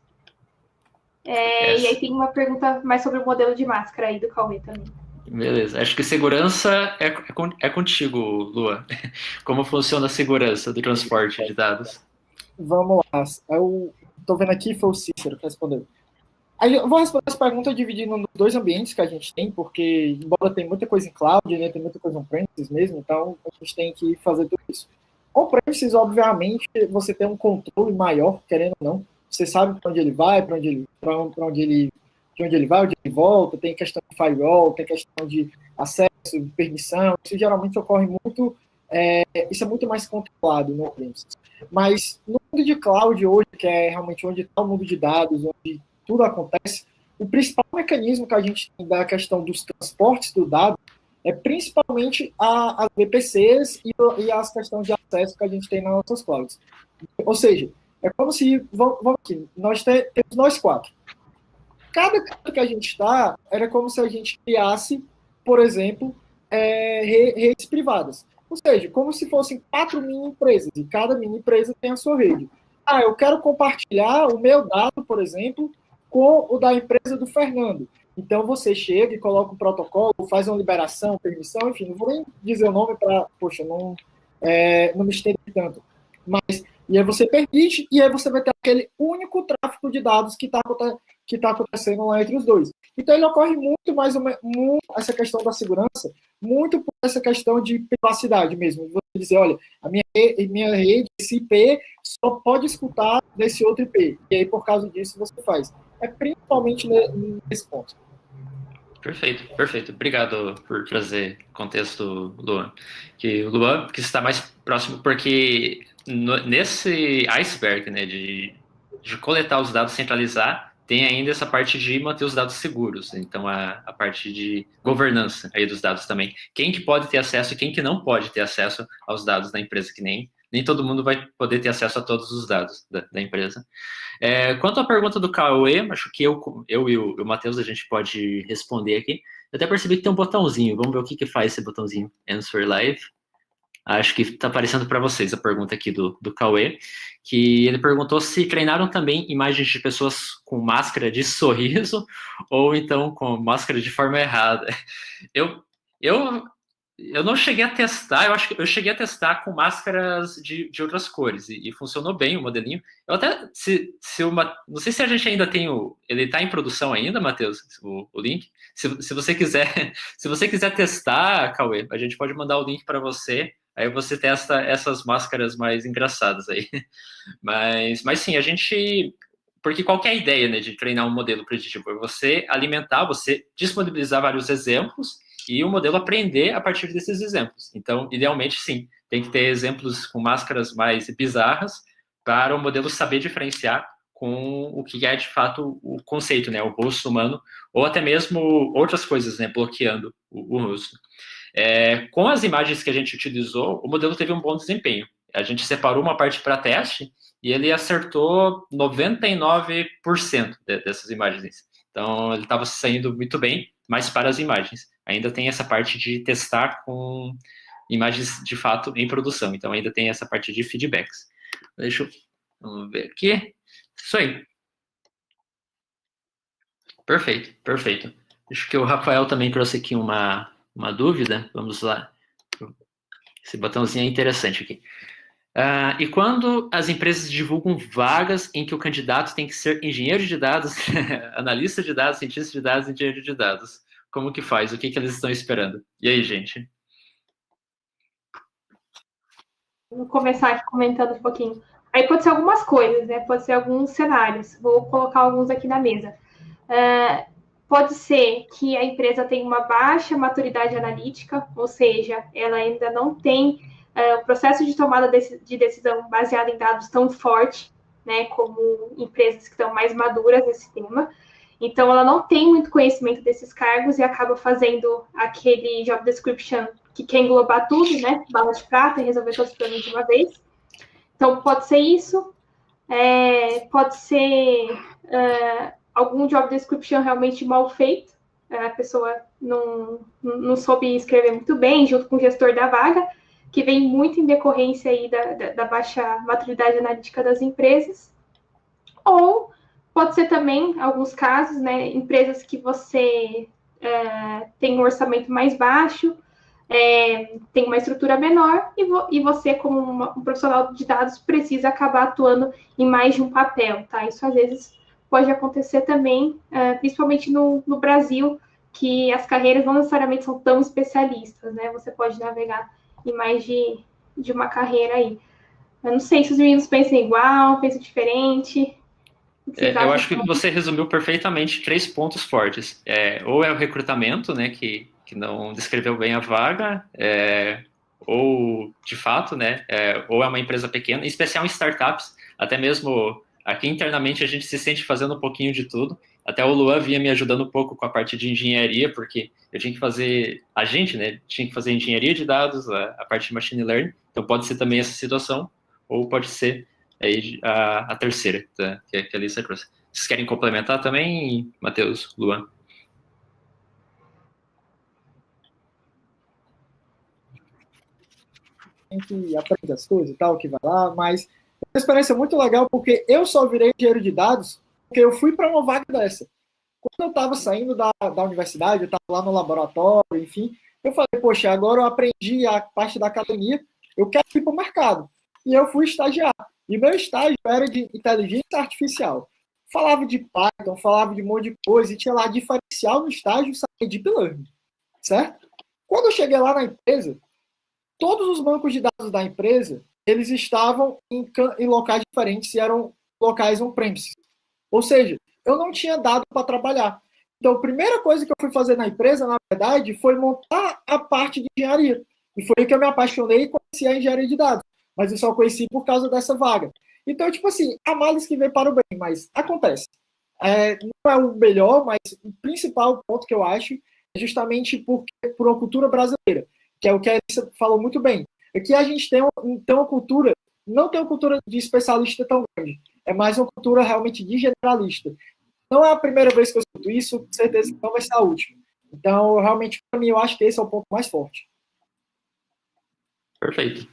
E aí tem uma pergunta mais sobre o modelo de máscara aí do Cauê também. Beleza. Acho que segurança é contigo, Lua. Como funciona a segurança do transporte de dados? Vamos lá. Eu tô vendo aqui, foi o Cícero que respondeu. Aí eu vou responder essa pergunta dividindo nos dois ambientes que a gente tem, porque embora tem muita coisa em cloud, né, tem muita coisa on-premises mesmo, então a gente tem que fazer tudo isso. On-premises, obviamente, você tem um controle maior, querendo ou não. Você sabe para onde ele vai, de onde ele vai, onde ele volta, tem questão de firewall, tem questão de acesso, de permissão, isso geralmente ocorre muito, isso é muito mais controlado no on-premises. Mas no mundo de cloud hoje, que é realmente onde está o mundo de dados, onde tudo acontece, o principal mecanismo que a gente tem da questão dos transportes do dado é principalmente as VPCs e as questões de acesso que a gente tem nas nossas clouds. Ou seja, é como se, vamos aqui, temos nós quatro. Cada canto que a gente está, era como se a gente criasse, por exemplo, redes privadas. Ou seja, como se fossem 4 mini empresas, e cada mini empresa tem a sua rede. Eu quero compartilhar o meu dado, por exemplo, com o da empresa do Fernando. Então, você chega e coloca um protocolo, faz uma liberação, permissão, enfim, não vou nem dizer o nome para, não me estender tanto. Mas, e aí você permite, e aí você vai ter aquele único tráfego de dados que está acontecendo lá entre os dois. Então, ele ocorre muito mais essa questão da segurança, muito por essa questão de privacidade mesmo. Você dizer, olha, a minha rede, esse IP, só pode escutar desse outro IP. E aí, por causa disso, você faz. É principalmente nesse ponto. Perfeito. Obrigado por trazer contexto, Luan. Que o Luan que está mais próximo, porque nesse iceberg, né, de coletar os dados, centralizar, tem ainda essa parte de manter os dados seguros. Então, a parte de governança aí dos dados também. Quem que pode ter acesso e quem que não pode ter acesso aos dados da empresa, que nem todo mundo vai poder ter acesso a todos os dados da empresa. Quanto à pergunta do Cauê, acho que eu e o Matheus, a gente pode responder aqui. Eu até percebi que tem um botãozinho. Vamos ver o que faz esse botãozinho. Answer Live. Acho que está aparecendo para vocês a pergunta aqui do Cauê, que ele perguntou se treinaram também imagens de pessoas com máscara de sorriso ou então com máscara de forma errada. Eu não cheguei a testar, eu acho que eu cheguei a testar com máscaras de outras cores e funcionou bem o modelinho. Eu até, não sei se a gente ainda tem ele está em produção ainda, Matheus, o link. Se você quiser testar, Cauê, a gente pode mandar o link para você. Aí você testa essas máscaras mais engraçadas aí. Mas sim, porque qual que é a ideia, né, de treinar um modelo preditivo? É você alimentar, você disponibilizar vários exemplos e o modelo aprender a partir desses exemplos. Então, idealmente, sim, tem que ter exemplos com máscaras mais bizarras para o modelo saber diferenciar com o que é, de fato, o conceito, né, o rosto humano, ou até mesmo outras coisas, né, bloqueando o rosto. Com as imagens que a gente utilizou, o modelo teve um bom desempenho. A gente separou uma parte para teste e ele acertou 99% dessas imagens. Então, ele estava saindo muito bem, mas para as imagens. Ainda tem essa parte de testar com imagens, de fato, em produção. Então, ainda tem essa parte de feedbacks. Vamos ver aqui. Isso aí. Perfeito. Acho que o Rafael também trouxe aqui uma dúvida. Vamos lá. Esse botãozinho é interessante aqui. E quando as empresas divulgam vagas em que o candidato tem que ser engenheiro de dados, analista de dados, cientista de dados, engenheiro de dados, como que faz? O que eles estão esperando? E aí, gente? Vou começar aqui comentando um pouquinho. Aí pode ser algumas coisas, né? Pode ser alguns cenários. Vou colocar alguns aqui na mesa. Pode ser que a empresa tenha uma baixa maturidade analítica, ou seja, ela ainda não tem o processo de tomada de decisão baseado em dados tão forte, né, como empresas que estão mais maduras nesse tema. Então, ela não tem muito conhecimento desses cargos e acaba fazendo aquele job description que quer englobar tudo, né, bala de prata e resolver todos os problemas de uma vez. Então, pode ser isso. Pode ser algum job description realmente mal feito, a pessoa não soube escrever muito bem, junto com o gestor da vaga, que vem muito em decorrência aí da baixa maturidade analítica das empresas. Ou pode ser também, alguns casos, né, empresas que você tem um orçamento mais baixo, tem uma estrutura menor e você, como um profissional de dados, precisa acabar atuando em mais de um papel, tá? Isso às vezes pode acontecer também, principalmente no Brasil, que as carreiras não necessariamente são tão especialistas, né? Você pode navegar em mais de uma carreira aí. Eu não sei se os meninos pensam igual, pensam diferente. Eu acho que você resumiu perfeitamente 3 pontos fortes. Ou é o recrutamento, né, que não descreveu bem a vaga, ou, de fato, né, ou é uma empresa pequena, em especial em startups, até mesmo aqui internamente a gente se sente fazendo um pouquinho de tudo. Até o Luan vinha me ajudando um pouco com a parte de engenharia, porque eu tinha que fazer, a gente, né, tinha que fazer engenharia de dados, a parte de machine learning, então pode ser também essa situação, ou pode ser aí a terceira, tá? Que a Lisa trouxe. Vocês querem complementar também, Matheus, Luan? Tem que aprender as coisas e tal, que vai lá, mas é uma experiência muito legal, porque eu só virei engenheiro de dados porque eu fui para uma vaga dessa. Quando eu estava saindo da universidade, eu estava lá no laboratório, enfim, eu falei, poxa, agora eu aprendi a parte da academia, eu quero ir para o mercado. E eu fui estagiar. E meu estágio era de inteligência artificial. Falava de Python, falava de um monte de coisa, e tinha lá diferencial no estágio, sabe, Deep Learning, certo? Quando eu cheguei lá na empresa, todos os bancos de dados da empresa, eles estavam em locais diferentes e eram locais on-premises. Ou seja, eu não tinha dado para trabalhar. Então, a primeira coisa que eu fui fazer na empresa, na verdade, foi montar a parte de engenharia. E foi aí que eu me apaixonei e conheci a engenharia de dados. Mas eu só conheci por causa dessa vaga. Então, tipo assim, há males que vem para o bem, mas acontece. Não é o melhor, mas o principal ponto que eu acho é justamente por uma cultura brasileira, que é o que a Elissa falou muito bem. É que a gente tem uma cultura, não tem uma cultura de especialista tão grande, é mais uma cultura realmente de generalista. Não é a primeira vez que eu escuto isso, com certeza que não vai ser a última. Então, realmente, para mim, eu acho que esse é o ponto mais forte. Perfeito.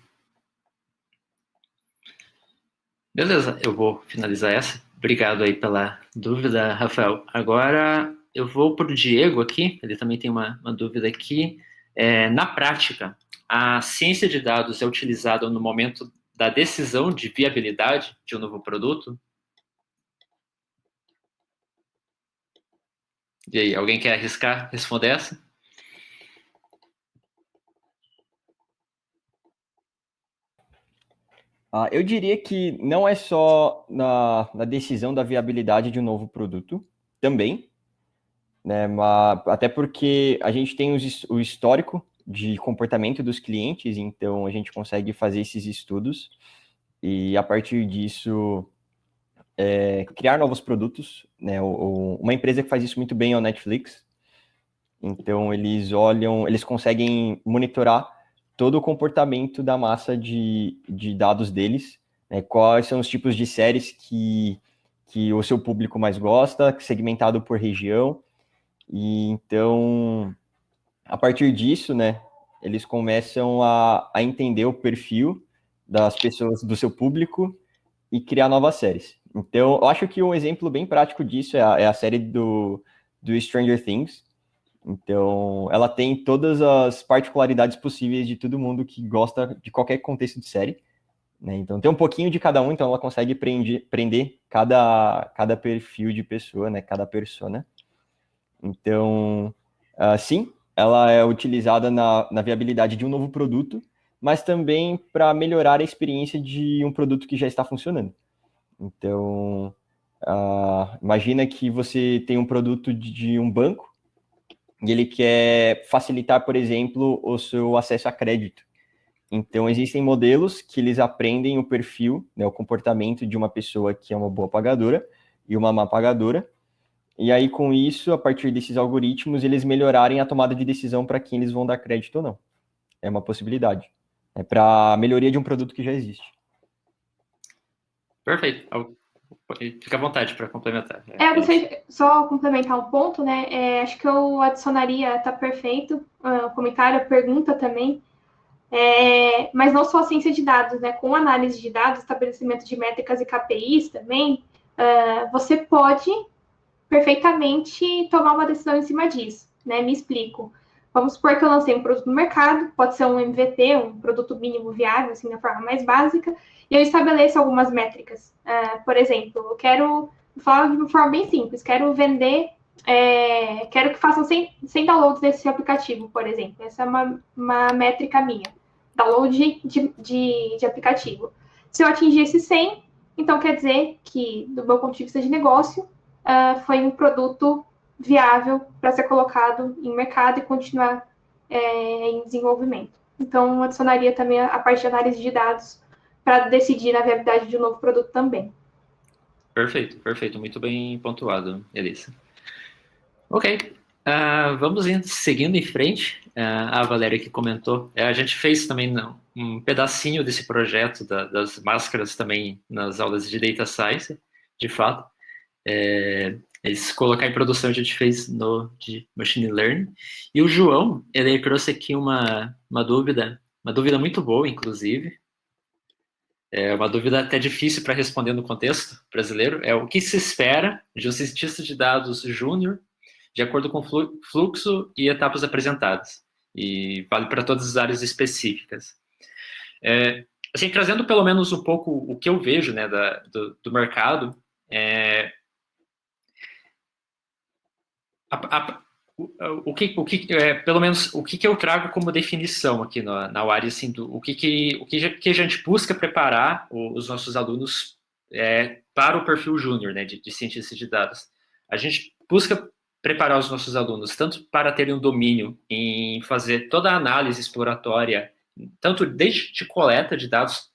Beleza, eu vou finalizar essa. Obrigado aí pela dúvida, Rafael. Agora eu vou para o Diego aqui, ele também tem uma dúvida aqui. Na prática, a ciência de dados é utilizada no momento da decisão de viabilidade de um novo produto? E aí, alguém quer arriscar responder essa? Eu diria que não é só na decisão da viabilidade de um novo produto, também, né? Mas, até porque a gente tem o histórico de comportamento dos clientes, então a gente consegue fazer esses estudos e, a partir disso, criar novos produtos, né? Uma empresa que faz isso muito bem é o Netflix. Então, eles conseguem monitorar todo o comportamento da massa de dados deles, né? Quais são os tipos de séries que o seu público mais gosta, segmentado por região. E então, a partir disso, né, eles começam a entender o perfil das pessoas, do seu público, e criar novas séries. Então, eu acho que um exemplo bem prático disso é a série do Stranger Things. Então, ela tem todas as particularidades possíveis de todo mundo que gosta de qualquer contexto de série. né? Então tem um pouquinho de cada um, então ela consegue prender cada perfil de pessoa, né? Cada persona. Então, sim, ela é utilizada na viabilidade de um novo produto, mas também para melhorar a experiência de um produto que já está funcionando. Então, imagina que você tem um produto de um banco e ele quer facilitar, por exemplo, o seu acesso a crédito. Então, existem modelos que eles aprendem o perfil, né, o comportamento de uma pessoa que é uma boa pagadora e uma má pagadora. E aí, com isso, a partir desses algoritmos, eles melhorarem a tomada de decisão para quem eles vão dar crédito ou não. É uma possibilidade. É para melhoria de um produto que já existe. Perfeito. Fica à vontade para complementar. Eu gostaria de só complementar um ponto, né? Acho que eu adicionaria, tá perfeito, o comentário, a pergunta também, mas não só a ciência de dados, né? Com análise de dados, estabelecimento de métricas e KPIs também, você pode perfeitamente tomar uma decisão em cima disso, né? Me explico. Vamos supor que eu lancei um produto no mercado, pode ser um MVP, um produto mínimo viável, assim, da forma mais básica, e eu estabeleço algumas métricas. Por exemplo, eu quero falar de uma forma bem simples, quero vender, quero que façam 100 downloads desse aplicativo, por exemplo. Essa é uma métrica minha, download de aplicativo. Se eu atingir esse 100, então quer dizer que, do meu ponto de vista de negócio, foi um produto viável para ser colocado em mercado e continuar em desenvolvimento. Então, adicionaria também a parte de análise de dados para decidir a viabilidade de um novo produto também. Perfeito. Muito bem pontuado, Elissa. Ok. Vamos seguindo em frente. A Valéria que comentou. A gente fez também um pedacinho desse projeto das máscaras também nas aulas de Data Science, de fato. Esse colocar em produção a gente fez de Machine Learning. E o João, ele trouxe aqui uma dúvida muito boa, inclusive. É uma dúvida até difícil para responder no contexto brasileiro. O que se espera de um cientista de dados júnior de acordo com o fluxo e etapas apresentadas. E vale para todas as áreas específicas. Assim, trazendo pelo menos um pouco o que eu vejo, né, do mercado, pelo menos o que eu trago como definição aqui na área, assim, o que a gente busca preparar os nossos alunos para o perfil júnior, né, de cientista de dados. A gente busca preparar os nossos alunos tanto para terem um domínio em fazer toda a análise exploratória, tanto desde coleta de dados,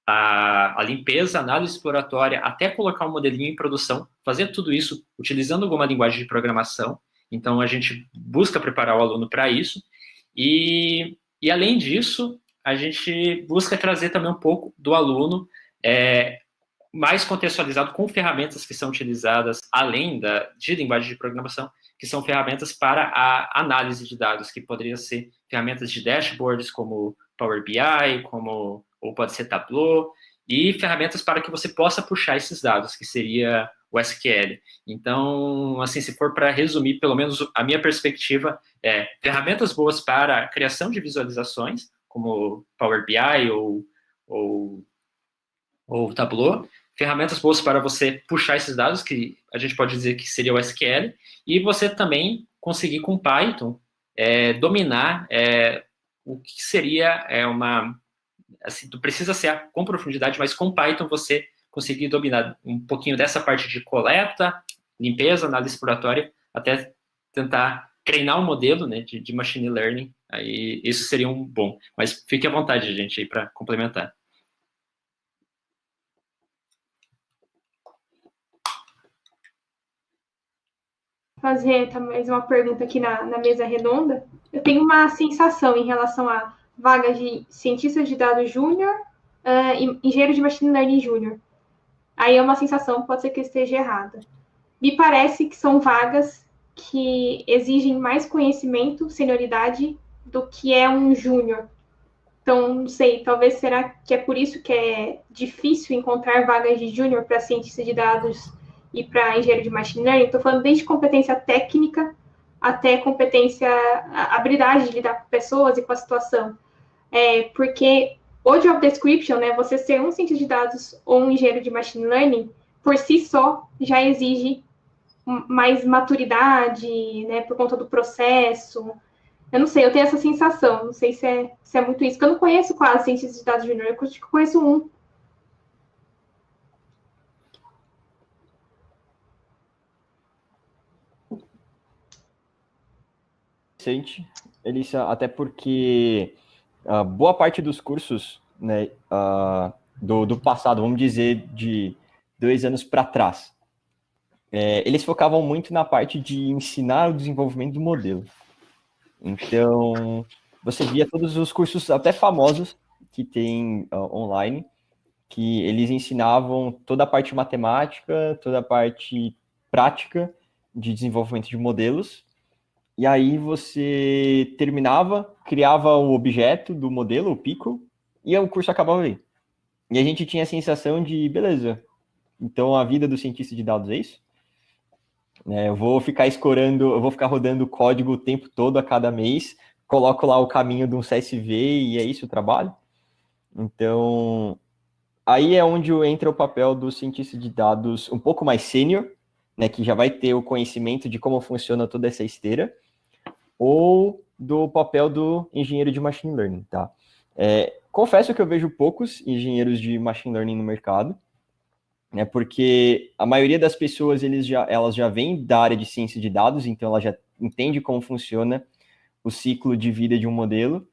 a limpeza, a análise exploratória, até colocar um modelinho em produção, fazer tudo isso utilizando alguma linguagem de programação. Então, a gente busca preparar o aluno para isso. E além disso, a gente busca trazer também um pouco do aluno mais contextualizado com ferramentas que são utilizadas, além de linguagem de programação, que são ferramentas para a análise de dados, que poderiam ser ferramentas de dashboards, como Power BI, ou pode ser Tableau, e ferramentas para que você possa puxar esses dados, que seria o SQL. Então, assim, se for para resumir, pelo menos a minha perspectiva ferramentas boas para a criação de visualizações, como Power BI ou Tableau, ferramentas boas para você puxar esses dados, que a gente pode dizer que seria o SQL, e você também conseguir com Python dominar o que seria assim, tu precisa ser com profundidade, mas com Python você conseguir dominar um pouquinho dessa parte de coleta, limpeza, análise exploratória, até tentar treinar um modelo, né, de machine learning. Aí isso seria um bom. Mas fique à vontade, gente, aí para complementar. Fazer mais uma pergunta aqui na mesa redonda. Eu tenho uma sensação em relação a vagas de cientista de dados júnior e engenheiro de machine learning júnior. Aí é uma sensação, pode ser que eu esteja errada. Me parece que são vagas que exigem mais conhecimento, senioridade, do que é um júnior. Então, não sei, talvez será que é por isso que é difícil encontrar vagas de júnior para cientista de dados e para engenheiro de machine learning? Estou falando desde competência técnica até competência, habilidade de lidar com pessoas e com a situação. Porque o job description, né, você ser um cientista de dados ou um engenheiro de machine learning, por si só, já exige mais maturidade, né, por conta do processo. Eu não sei, eu tenho essa sensação, não sei se é muito isso, porque eu não conheço quase cientistas de dados júnior, eu acho que conheço um. Interessante, Elissa, até porque boa parte dos cursos, né, do passado, vamos dizer, de 2 anos para trás, eles focavam muito na parte de ensinar o desenvolvimento do modelo. Então, você via todos os cursos, até famosos, que tem online, que eles ensinavam toda a parte matemática, toda a parte prática de desenvolvimento de modelos. E aí você terminava, criava o objeto do modelo, o Pico, e o curso acabava aí. E a gente tinha a sensação de, beleza, então a vida do cientista de dados é isso? Eu vou ficar escorando, eu vou ficar rodando código o tempo todo a cada mês, coloco lá o caminho de um CSV e é isso o trabalho? Então, aí é onde entra o papel do cientista de dados um pouco mais sênior, né, que já vai ter o conhecimento de como funciona toda essa esteira, ou do papel do engenheiro de machine learning, tá? Confesso que eu vejo poucos engenheiros de machine learning no mercado, né, porque a maioria das pessoas elas já vêm da área de ciência de dados, então ela já entende como funciona o ciclo de vida de um modelo,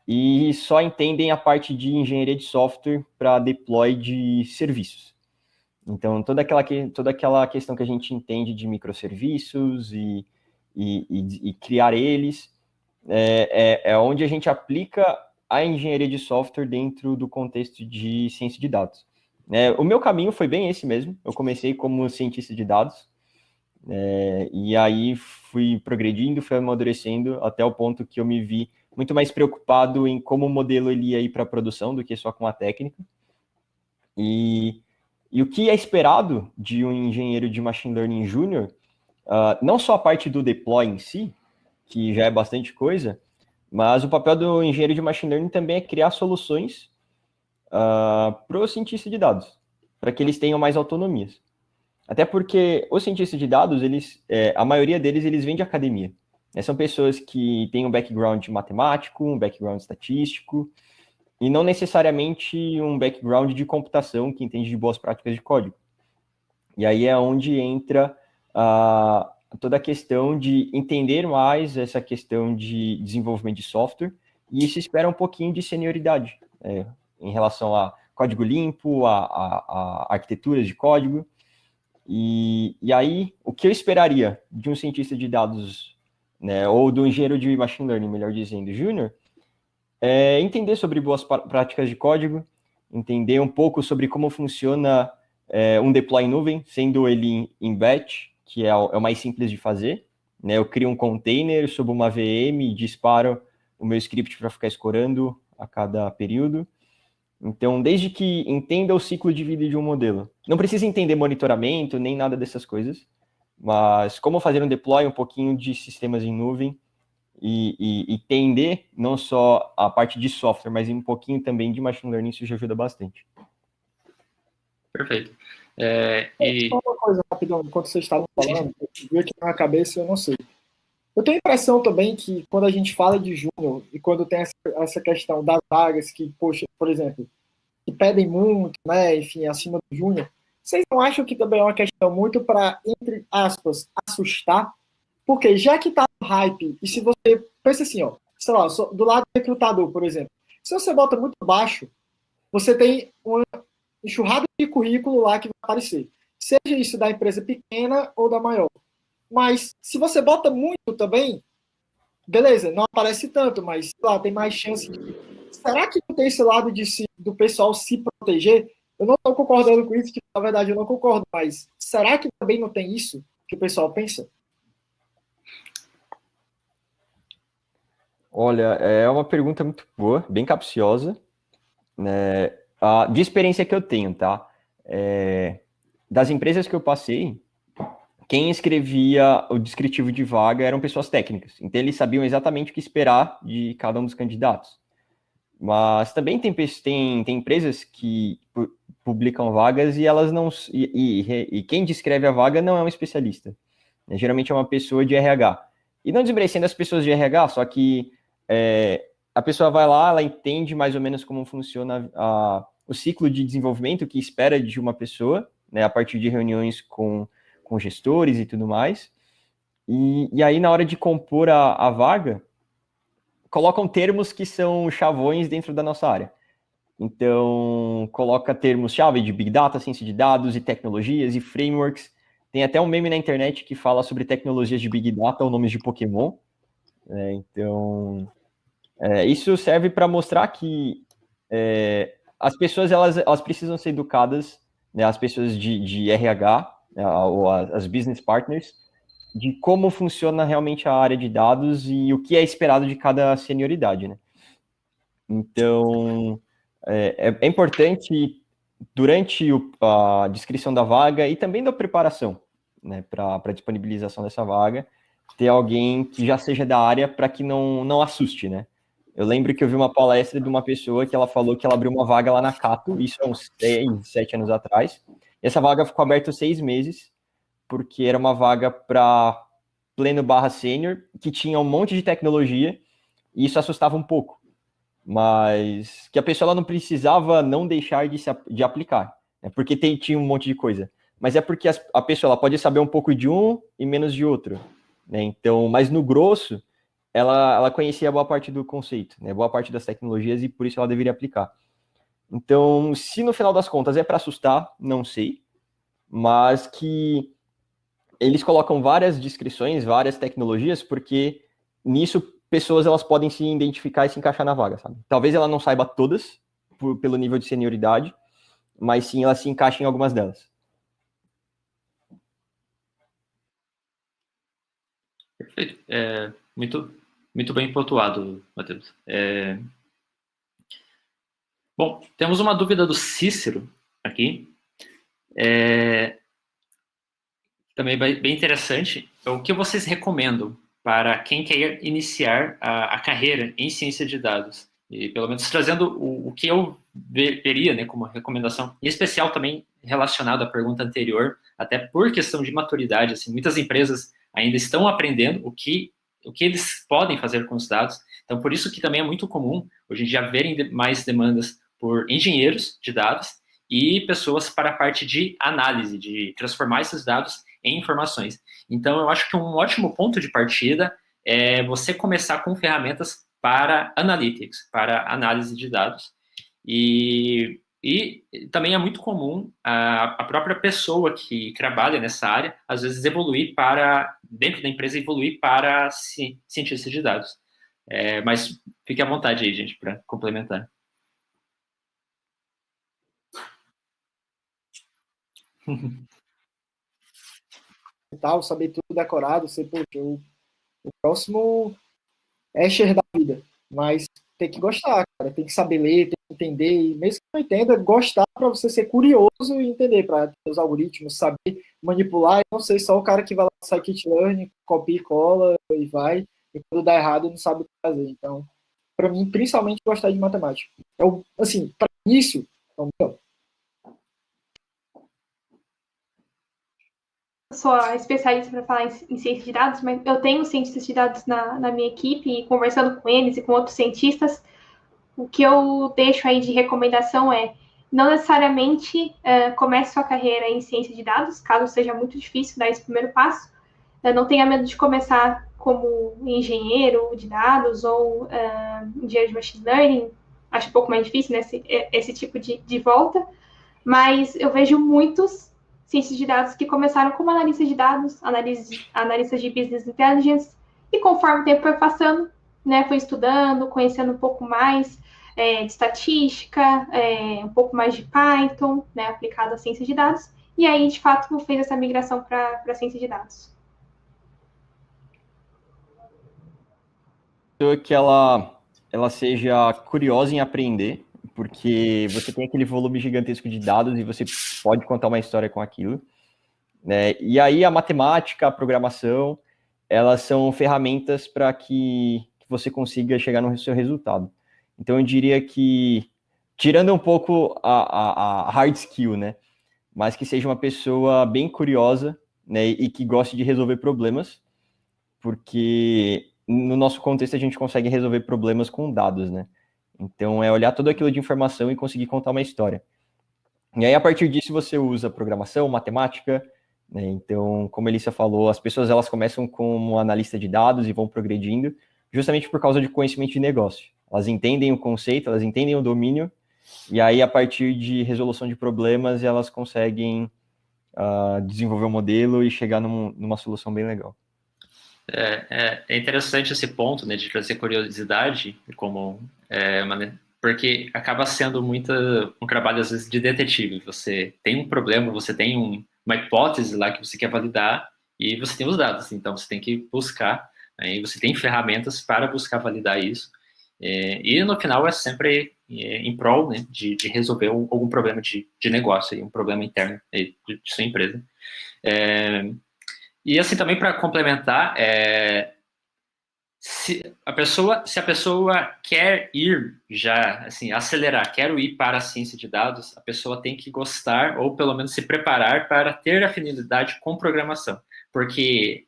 e só entendem a parte de engenharia de software para deploy de serviços. Então, toda aquela questão que a gente entende de microserviços e criar eles, é onde a gente aplica a engenharia de software dentro do contexto de ciência de dados. O meu caminho foi bem esse mesmo. Eu comecei como cientista de dados, e aí fui progredindo, fui amadurecendo até o ponto que eu me vi muito mais preocupado em como o modelo ele ia ir para a produção do que só com a técnica. E o que é esperado de um engenheiro de machine learning júnior, não só a parte do deploy em si, que já é bastante coisa, mas o papel do engenheiro de machine learning também é criar soluções para o cientista de dados, para que eles tenham mais autonomias. Até porque os cientistas de dados, a maioria deles, eles vêm de academia. São pessoas que têm um background matemático, um background estatístico, e não necessariamente um background de computação que entende de boas práticas de código. E aí é onde entra toda a questão de entender mais essa questão de desenvolvimento de software, e isso espera um pouquinho de senioridade em relação a código limpo, a arquiteturas de código. E aí, o que eu esperaria de um cientista de dados, né, ou do engenheiro de machine learning, melhor dizendo, júnior, é entender sobre boas práticas de código, entender um pouco sobre como funciona um deploy em nuvem, sendo ele em batch, que é o mais simples de fazer. Eu crio um container, subo uma VM e disparo o meu script para ficar escorando a cada período. Então, desde que entenda o ciclo de vida de um modelo. Não precisa entender monitoramento, nem nada dessas coisas, mas como fazer um deploy, um pouquinho de sistemas em nuvem, e entender não só a parte de software, mas um pouquinho também de machine learning, isso já ajuda bastante. Perfeito. Só uma coisa rapidão, enquanto vocês estavam falando, veio aqui na minha cabeça, eu não sei. Eu tenho a impressão também que quando a gente fala de júnior e quando tem essa questão das vagas que, poxa, por exemplo, que pedem muito, né, enfim, acima do júnior, vocês não acham que também é uma questão muito para, entre aspas, assustar? Porque já que tá no hype, e se você pensa assim, ó, sei lá, do lado do recrutador, por exemplo, se você bota muito baixo, você tem uma enxurrada de currículo lá que vai aparecer. Seja isso da empresa pequena ou da maior. Mas se você bota muito também, beleza, não aparece tanto, mas lá tem mais chance de... Será que não tem esse lado do pessoal se proteger? Eu não estou concordando com isso, que na verdade eu não concordo, mas será que também não tem isso que o pessoal pensa? Olha, é uma pergunta muito boa, bem capciosa, né? De experiência que eu tenho, tá? Das empresas que eu passei, quem escrevia o descritivo de vaga eram pessoas técnicas. Então, eles sabiam exatamente o que esperar de cada um dos candidatos. Mas também tem empresas que publicam vagas e elas não. E quem descreve a vaga não é um especialista. Né? Geralmente é uma pessoa de RH. E não desmerecendo as pessoas de RH, só que a pessoa vai lá, ela entende mais ou menos como funciona o ciclo de desenvolvimento que espera de uma pessoa, né, a partir de reuniões com gestores e tudo mais. E aí, na hora de compor a vaga, colocam termos que são chavões dentro da nossa área. Então, coloca termos-chave de Big Data, ciência de dados e tecnologias e frameworks. Tem até um meme na internet que fala sobre tecnologias de Big Data ou nomes de Pokémon. Então, isso serve para mostrar que as pessoas elas precisam ser educadas, né, as pessoas de RH, né, ou as business partners, de como funciona realmente a área de dados e o que é esperado de cada senioridade, né? Então, é importante, durante a descrição da vaga e também da preparação, né, para a disponibilização dessa vaga, ter alguém que já seja da área para que não assuste, né? Eu lembro que eu vi uma palestra de uma pessoa que ela falou que ela abriu uma vaga lá na Cato, isso há uns 6, 7 anos atrás, e essa vaga ficou aberta 6 meses, porque era uma vaga para pleno/sênior, que tinha um monte de tecnologia, e isso assustava um pouco. Mas que a pessoa ela não precisava não deixar de aplicar, né? Porque tinha um monte de coisa. Mas é porque a pessoa ela pode saber um pouco de um e menos de outro, né? Então, mas no grosso, ela conhecia boa parte do conceito, né? Boa parte das tecnologias e por isso ela deveria aplicar. Então, se no final das contas é para assustar, não sei, mas que eles colocam várias descrições, várias tecnologias, porque nisso pessoas elas podem se identificar e se encaixar na vaga, sabe? Talvez ela não saiba todas, pelo nível de senioridade, mas sim ela se encaixa em algumas delas. Perfeito. Muito bem pontuado, Matheus. Bom, temos uma dúvida do Cícero aqui. Também bem interessante. O que vocês recomendam para quem quer iniciar a carreira em ciência de dados? E pelo menos trazendo o que eu veria, né, como recomendação, em especial também relacionado à pergunta anterior, até por questão de maturidade, assim, muitas empresas ainda estão aprendendo o que eles podem fazer com os dados. Então, por isso que também é muito comum hoje em dia verem mais demandas por engenheiros de dados e pessoas para a parte de análise, de transformar esses dados em informações. Então, eu acho que um ótimo ponto de partida é você começar com ferramentas para analytics, para análise de dados. E também é muito comum a própria pessoa que trabalha nessa área, às vezes evoluir para, dentro da empresa, evoluir para cientista de dados. Mas fique à vontade aí, gente, para complementar. E tal, saber tudo decorado, ser, poxa, o próximo Escher da vida. Mas tem que gostar, cara. Tem que saber ler, tem que entender. E mesmo que não entenda, gostar para você ser curioso e entender, para ter os algoritmos, saber manipular. E não ser só o cara que vai lá no scikit-learn, copia e cola e vai. E quando dá errado, não sabe o que fazer. Então, para mim, principalmente, gostar de matemática. Então, assim, para isso, é o melhor. Sou a especialista para falar em ciência de dados, mas eu tenho cientistas de dados na minha equipe e conversando com eles e com outros cientistas, o que eu deixo aí de recomendação é não necessariamente comece sua carreira em ciência de dados, caso seja muito difícil dar esse primeiro passo. Não tenha medo de começar como engenheiro de dados ou engenheiro de machine learning. Acho um pouco mais difícil, né, esse tipo de volta. Mas eu vejo muitos cientistas de dados que começaram como analistas de dados, analistas de business intelligence, e conforme o tempo foi passando, né, foi estudando, conhecendo um pouco mais de estatística, um pouco mais de Python, né, aplicado à ciência de dados, e aí, de fato, fez essa migração para a ciência de dados. Que ela seja curiosa em aprender, porque você tem aquele volume gigantesco de dados e você pode contar uma história com aquilo, né? E aí a matemática, a programação, elas são ferramentas para que você consiga chegar no seu resultado. Então, eu diria que, tirando um pouco a hard skill, né? Mas que seja uma pessoa bem curiosa, né? E que goste de resolver problemas, porque no nosso contexto a gente consegue resolver problemas com dados, né? Então, é olhar tudo aquilo de informação e conseguir contar uma história. E aí, a partir disso, você usa programação, matemática, né? Então, como a Elissa falou, as pessoas elas começam como analista de dados e vão progredindo, justamente por causa de conhecimento de negócio. Elas entendem o conceito, elas entendem o domínio, e aí, a partir de resolução de problemas, elas conseguem desenvolver um modelo e chegar numa solução bem legal. É interessante esse ponto, né, de trazer curiosidade, porque acaba sendo um trabalho, às vezes, de detetive. Você tem um problema, você tem uma hipótese lá que você quer validar e você tem os dados, então você tem que buscar, aí você tem ferramentas para buscar validar isso. E no final é sempre em prol, né, de resolver algum problema de negócio, um problema interno de sua empresa. E assim também para complementar, se a pessoa quer ir já, assim, acelerar, quero ir para a ciência de dados, a pessoa tem que gostar ou pelo menos se preparar para ter afinidade com programação, porque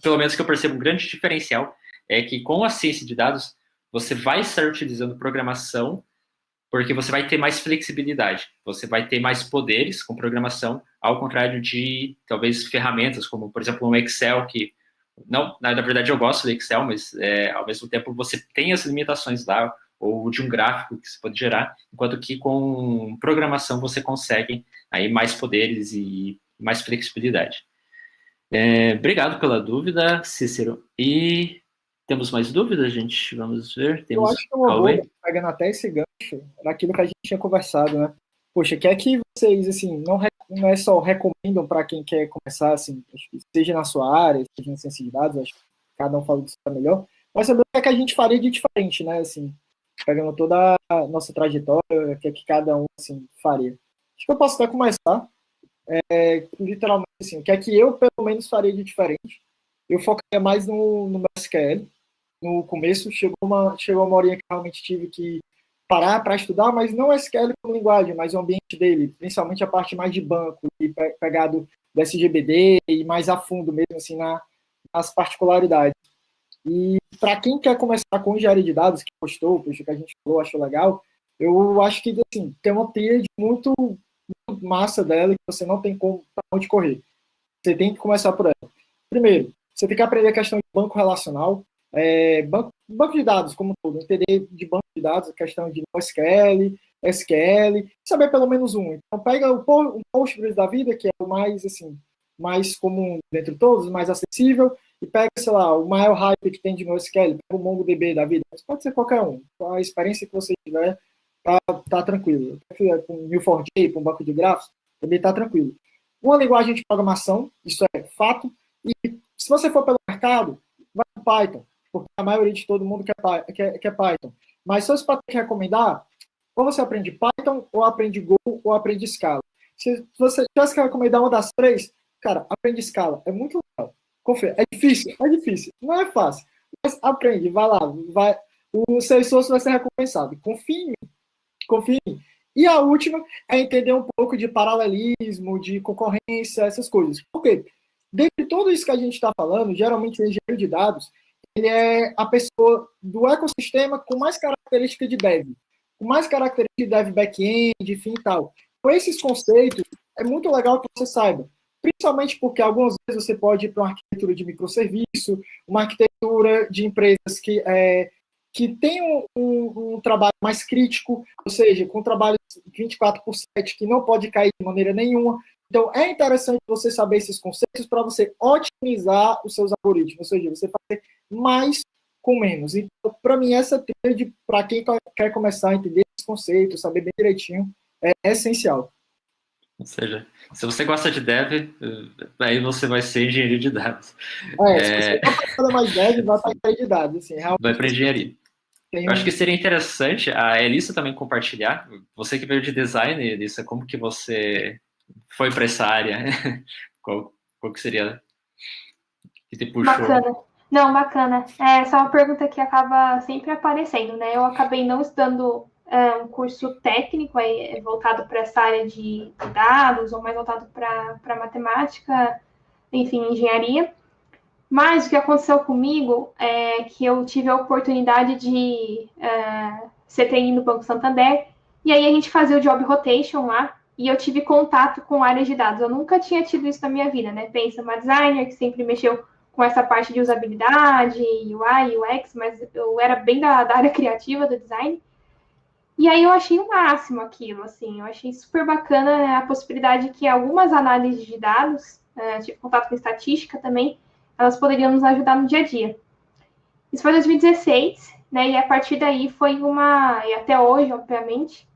pelo menos que eu percebo, um grande diferencial é que com a ciência de dados você vai estar utilizando programação porque você vai ter mais flexibilidade, você vai ter mais poderes com programação, ao contrário de, talvez, ferramentas, como, por exemplo, um Excel, que, não, na verdade, eu gosto do Excel, mas, ao mesmo tempo, você tem as limitações lá, ou de um gráfico que você pode gerar, enquanto que com programação você consegue aí mais poderes e mais flexibilidade. Obrigado pela dúvida, Cícero. E temos mais dúvidas, gente? Vamos ver. Eu acho que é uma boa, pegando até esse gancho, naquilo que a gente tinha conversado, né? Poxa, quer que vocês, assim, não é só recomendam para quem quer começar, assim, seja na sua área, seja na ciência de dados, acho que cada um fala disso melhor, mas também o que a gente faria de diferente, né? Assim, pegando toda a nossa trajetória, o que é que cada um, assim, faria. Acho que eu posso até começar, literalmente, assim, o que é que eu, pelo menos, faria de diferente. Eu focaria mais no SQL. No começo, chegou uma horinha que realmente tive que parar para estudar, mas não SQL como linguagem, mas o ambiente dele, principalmente a parte mais de banco, e pegado do SGBD e mais a fundo mesmo, assim, nas particularidades. E para quem quer começar com engenharia de dados, que gostou, que a gente falou, achou legal, eu acho que, assim, tem uma tríade muito massa dela, que você não tem como para onde correr. Você tem que começar por ela. Primeiro, você tem que aprender a questão de banco relacional, banco de dados como todo, entender de banco de dados, a questão de NoSQL, SQL, saber pelo menos um. Então, pega o Postgres da vida, que é o mais, assim, mais comum dentre todos, mais acessível, e pega, sei lá, o maior hype que tem de NoSQL, pega o MongoDB da vida, mas pode ser qualquer um. A experiência que você tiver, tá tranquilo. Com Neo4j, com um banco de grafos, também tá tranquilo. Uma linguagem de programação, isso é fato, e se você for pelo mercado, vai para Python, porque a maioria de todo mundo quer Python. Mas se eu para ter que recomendar, ou você aprende Python, ou aprende Go, ou aprende Scala. Se você tivesse que recomendar uma das três, cara, aprende Scala. É muito legal. Confia. É difícil? É difícil. Não é fácil. Mas aprende, vai lá. O seu esforço vai ser recompensado. Confia em mim. Confia em mim. E a última é entender um pouco de paralelismo, de concorrência, essas coisas. Por quê? Dentre tudo isso que a gente está falando, geralmente o engenheiro de dados, ele é a pessoa do ecossistema com mais característica de dev, com mais característica de dev back-end, enfim e tal. Com esses conceitos, é muito legal que você saiba, principalmente porque algumas vezes você pode ir para uma arquitetura de microserviço, uma arquitetura de empresas que tem um trabalho mais crítico, ou seja, com trabalho 24/7, que não pode cair de maneira nenhuma. Então, é interessante você saber esses conceitos para você otimizar os seus algoritmos, ou seja, você fazer mais com menos. Então, para mim, essa tríade, para quem quer começar a entender esses conceitos, saber bem direitinho, é essencial. Ou seja, se você gosta de dev, aí você vai ser engenheiro de dados. Se você não para mais dev, vai para engenharia de dados. Assim, vai para engenharia. Eu acho que seria interessante a Elissa também compartilhar. Você que veio de design, Elissa, como que você foi para essa área? Qual que seria que te puxou? Bacana. Não, bacana. Essa é uma pergunta que acaba sempre aparecendo, né? Eu acabei não estudando um curso técnico voltado para essa área de dados, ou mais voltado para matemática, enfim, engenharia. Mas o que aconteceu comigo é que eu tive a oportunidade de ser trainee no Banco Santander, e aí a gente fazia o job rotation lá, e eu tive contato com áreas de dados. Eu nunca tinha tido isso na minha vida, né? Pensa, uma designer que sempre mexeu com essa parte de usabilidade, UI, UX, mas eu era bem da área criativa do design. E aí eu achei o máximo aquilo, assim, eu achei super bacana, né, a possibilidade que algumas análises de dados, tive contato com estatística também, elas poderiam nos ajudar no dia a dia. Isso foi em 2016, né, e a partir daí foi e até hoje, obviamente,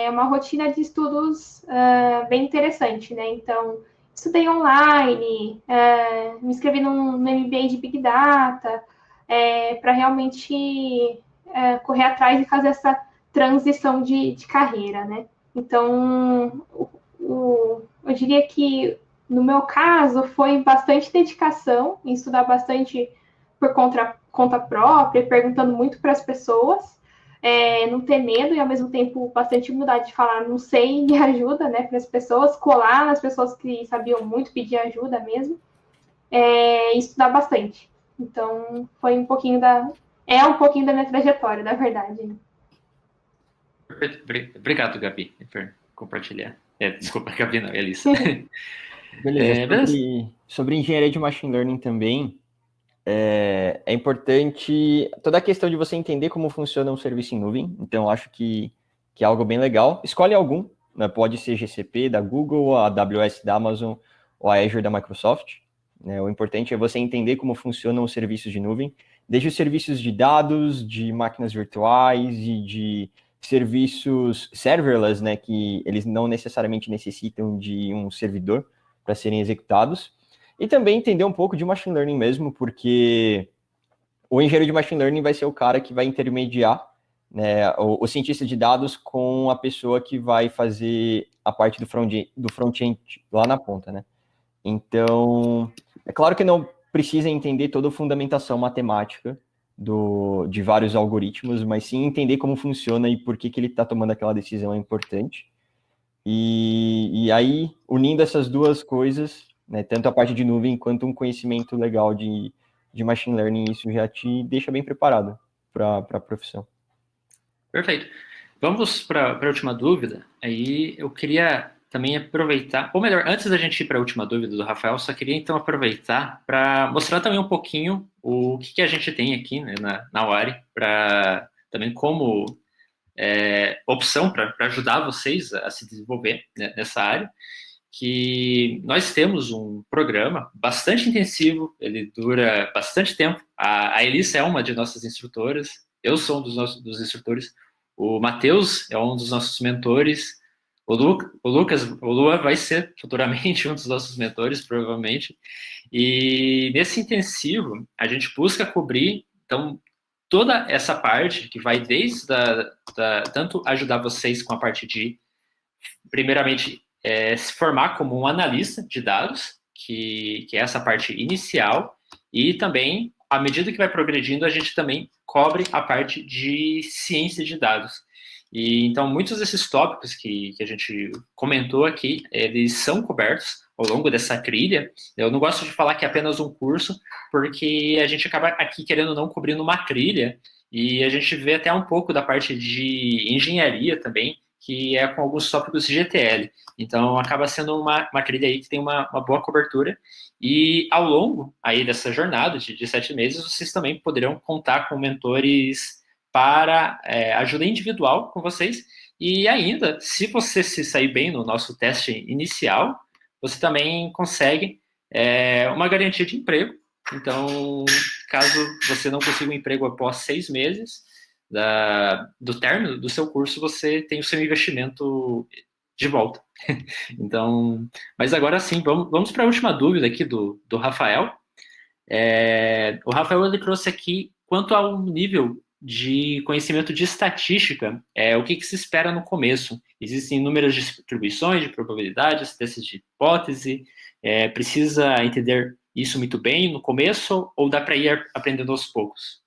uma rotina de estudos bem interessante, né, então, estudei online, me inscrevi no MBA de Big Data, para realmente correr atrás e fazer essa transição de carreira, né? Então, eu diria que, no meu caso, foi bastante dedicação em estudar bastante por conta própria, perguntando muito para as pessoas, não ter medo e, ao mesmo tempo, bastante humildade de falar não sei, me ajuda, né, para as pessoas, colar nas pessoas que sabiam muito, pedir ajuda mesmo, e estudar bastante. Então, foi um pouquinho um pouquinho da minha trajetória, na verdade. Né? Perfeito. Obrigado, Gabi, por compartilhar. Desculpa, Gabi não, Elisa. Beleza. Sobre engenharia de machine learning também, é importante toda a questão de você entender como funciona um serviço em nuvem. Então, eu acho que é algo bem legal. Escolhe algum, né? Pode ser GCP da Google, a AWS da Amazon ou a Azure da Microsoft. Né? O importante é você entender como funcionam os serviços de nuvem, desde os serviços de dados, de máquinas virtuais e de serviços serverless, né, que eles não necessariamente necessitam de um servidor para serem executados. E também entender um pouco de machine learning mesmo, porque o engenheiro de machine learning vai ser o cara que vai intermediar, né, o cientista de dados com a pessoa que vai fazer a parte do front-end lá na ponta, né? Então, é claro que não precisa entender toda a fundamentação matemática de vários algoritmos, mas sim entender como funciona e por que ele está tomando aquela decisão é importante. E aí, unindo essas duas coisas, né, tanto a parte de nuvem quanto um conhecimento legal de machine learning, isso já te deixa bem preparado para a profissão. Perfeito. Vamos para a última dúvida. Aí eu queria também aproveitar, ou melhor, antes da gente ir para a última dúvida do Rafael, só queria então aproveitar para mostrar também um pouquinho o que a gente tem aqui, né, na UARI, para também como opção para ajudar vocês a se desenvolver, né, nessa área, que nós temos um programa bastante intensivo, ele dura bastante tempo. A Elissa é uma de nossas instrutoras, eu sou um dos instrutores, o Matheus é um dos nossos mentores, o Lua vai ser futuramente um dos nossos mentores, provavelmente. E nesse intensivo, a gente busca cobrir, então, toda essa parte que vai desde tanto ajudar vocês com a parte de, primeiramente, se formar como um analista de dados, que é essa parte inicial, e também, à medida que vai progredindo, a gente também cobre a parte de ciência de dados. E então, muitos desses tópicos que a gente comentou aqui, eles são cobertos ao longo dessa trilha. Eu não gosto de falar que é apenas um curso, porque a gente acaba aqui, querendo ou não, cobrindo uma trilha, e a gente vê até um pouco da parte de engenharia também, que é com alguns tópicos de GTL. Então, acaba sendo uma trilha aí que tem uma boa cobertura. E ao longo aí dessa jornada de 7 meses, vocês também poderão contar com mentores para ajuda individual com vocês. E ainda, se você se sair bem no nosso teste inicial, você também consegue uma garantia de emprego. Então, caso você não consiga um emprego após 6 meses do término do seu curso, você tem o seu investimento de volta. Então, mas agora sim, vamos para a última dúvida aqui do Rafael. O Rafael, ele trouxe aqui quanto ao nível de conhecimento de estatística, o que se espera no começo. Existem inúmeras distribuições de probabilidades, testes de hipótese, precisa entender isso muito bem no começo ou dá para ir aprendendo aos poucos?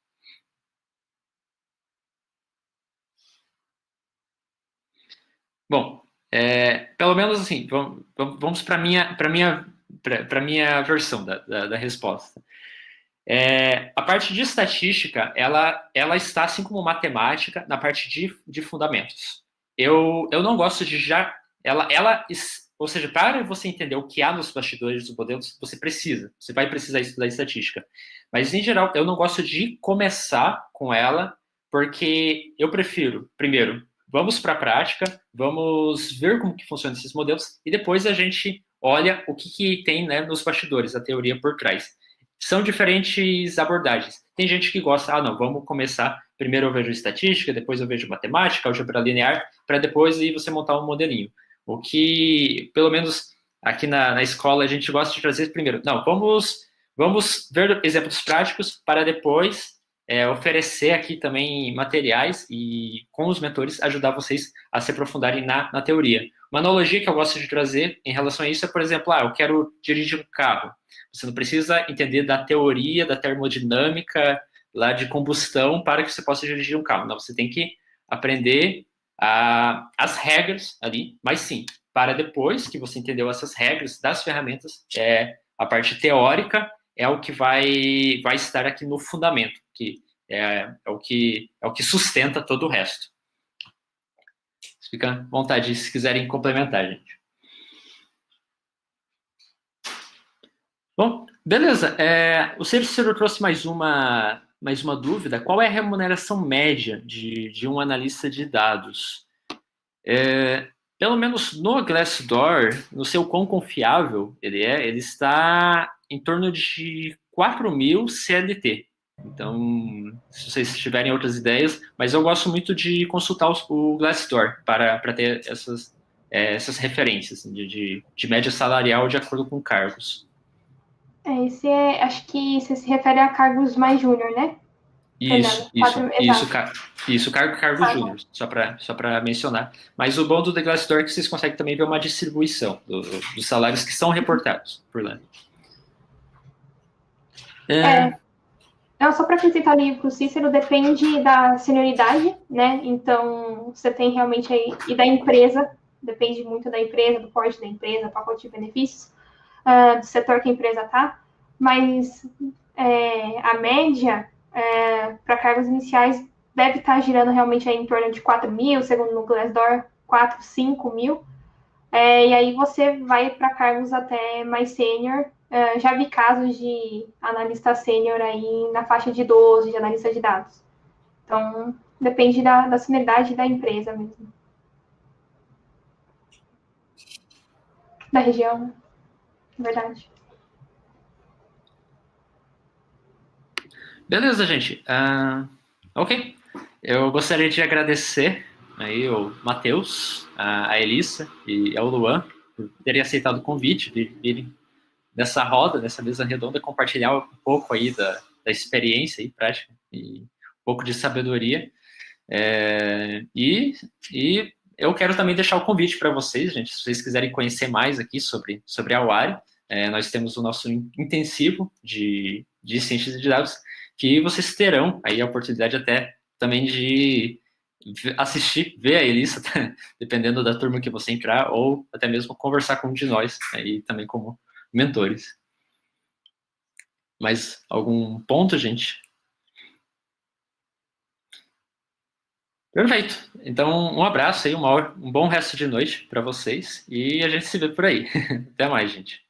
Bom, pelo menos assim, vamos para a minha versão da resposta. A parte de estatística, ela está, assim como matemática, na parte de fundamentos. Eu não gosto de já... ou seja, para você entender o que há nos bastidores dos modelos, você vai precisar estudar estatística. Mas, em geral, eu não gosto de começar com ela, porque eu prefiro, primeiro, vamos para a prática, vamos ver como que funcionam esses modelos, e depois a gente olha o que tem, né, nos bastidores, a teoria por trás. São diferentes abordagens. Tem gente que gosta, não, vamos começar, primeiro eu vejo estatística, depois eu vejo matemática, álgebra linear, para depois aí você montar um modelinho. O que, pelo menos aqui na escola, a gente gosta de fazer primeiro, não, vamos ver exemplos práticos para depois oferecer aqui também materiais e, com os mentores, ajudar vocês a se aprofundarem na teoria. Uma analogia que eu gosto de trazer em relação a isso é, por exemplo, eu quero dirigir um carro. Você não precisa entender da teoria, da termodinâmica, lá de combustão, para que você possa dirigir um carro. Não, você tem que aprender as regras ali, mas sim, para depois que você entendeu essas regras das ferramentas, a parte teórica é o que vai estar aqui no fundamento, que é o que sustenta todo o resto. Fica à vontade se quiserem complementar, gente. Bom, beleza. O Cícero trouxe mais uma dúvida. Qual é a remuneração média de um analista de dados? Pelo menos no Glassdoor, no seu quão confiável ele está em torno de 4.000 CLT. Então, se vocês tiverem outras ideias, mas eu gosto muito de consultar o Glassdoor para ter essas referências de média salarial de acordo com cargos. Acho que você se refere a cargos mais júnior, né? Isso, cargo júnior, só para mencionar. Mas o bom do The Glassdoor é que vocês conseguem também ver uma distribuição dos salários que são reportados por lá. Só para acrescentar ali para o Cícero, depende da senioridade, né? Então, você tem realmente aí, e da empresa, depende muito da empresa, do porte da empresa, pacote de benefícios, do setor que a empresa está, mas a média para cargos iniciais deve estar girando realmente aí em torno de 4.000, segundo no Glassdoor, 4, 5.000, e aí você vai para cargos até mais sênior. Já vi casos de analista sênior aí na faixa de 12, de analista de dados. Então, depende da senioridade da empresa mesmo. Da região, verdade. Beleza, gente. Ok. Eu gostaria de agradecer aí o Matheus, a Elissa e ao Luan por terem aceitado o convite de virem nessa roda, nessa mesa redonda, compartilhar um pouco aí da experiência e prática e um pouco de sabedoria. E eu quero também deixar o convite para vocês, gente, se vocês quiserem conhecer mais aqui sobre a UARI, nós temos o nosso intensivo de ciências de dados, que vocês terão aí a oportunidade até também de assistir, ver a Elissa, dependendo da turma que você entrar, ou até mesmo conversar com um de nós, aí também como mentores. Mais algum ponto, gente? Perfeito. Então, um abraço aí, um bom resto de noite para vocês, e a gente se vê por aí. Até mais, gente.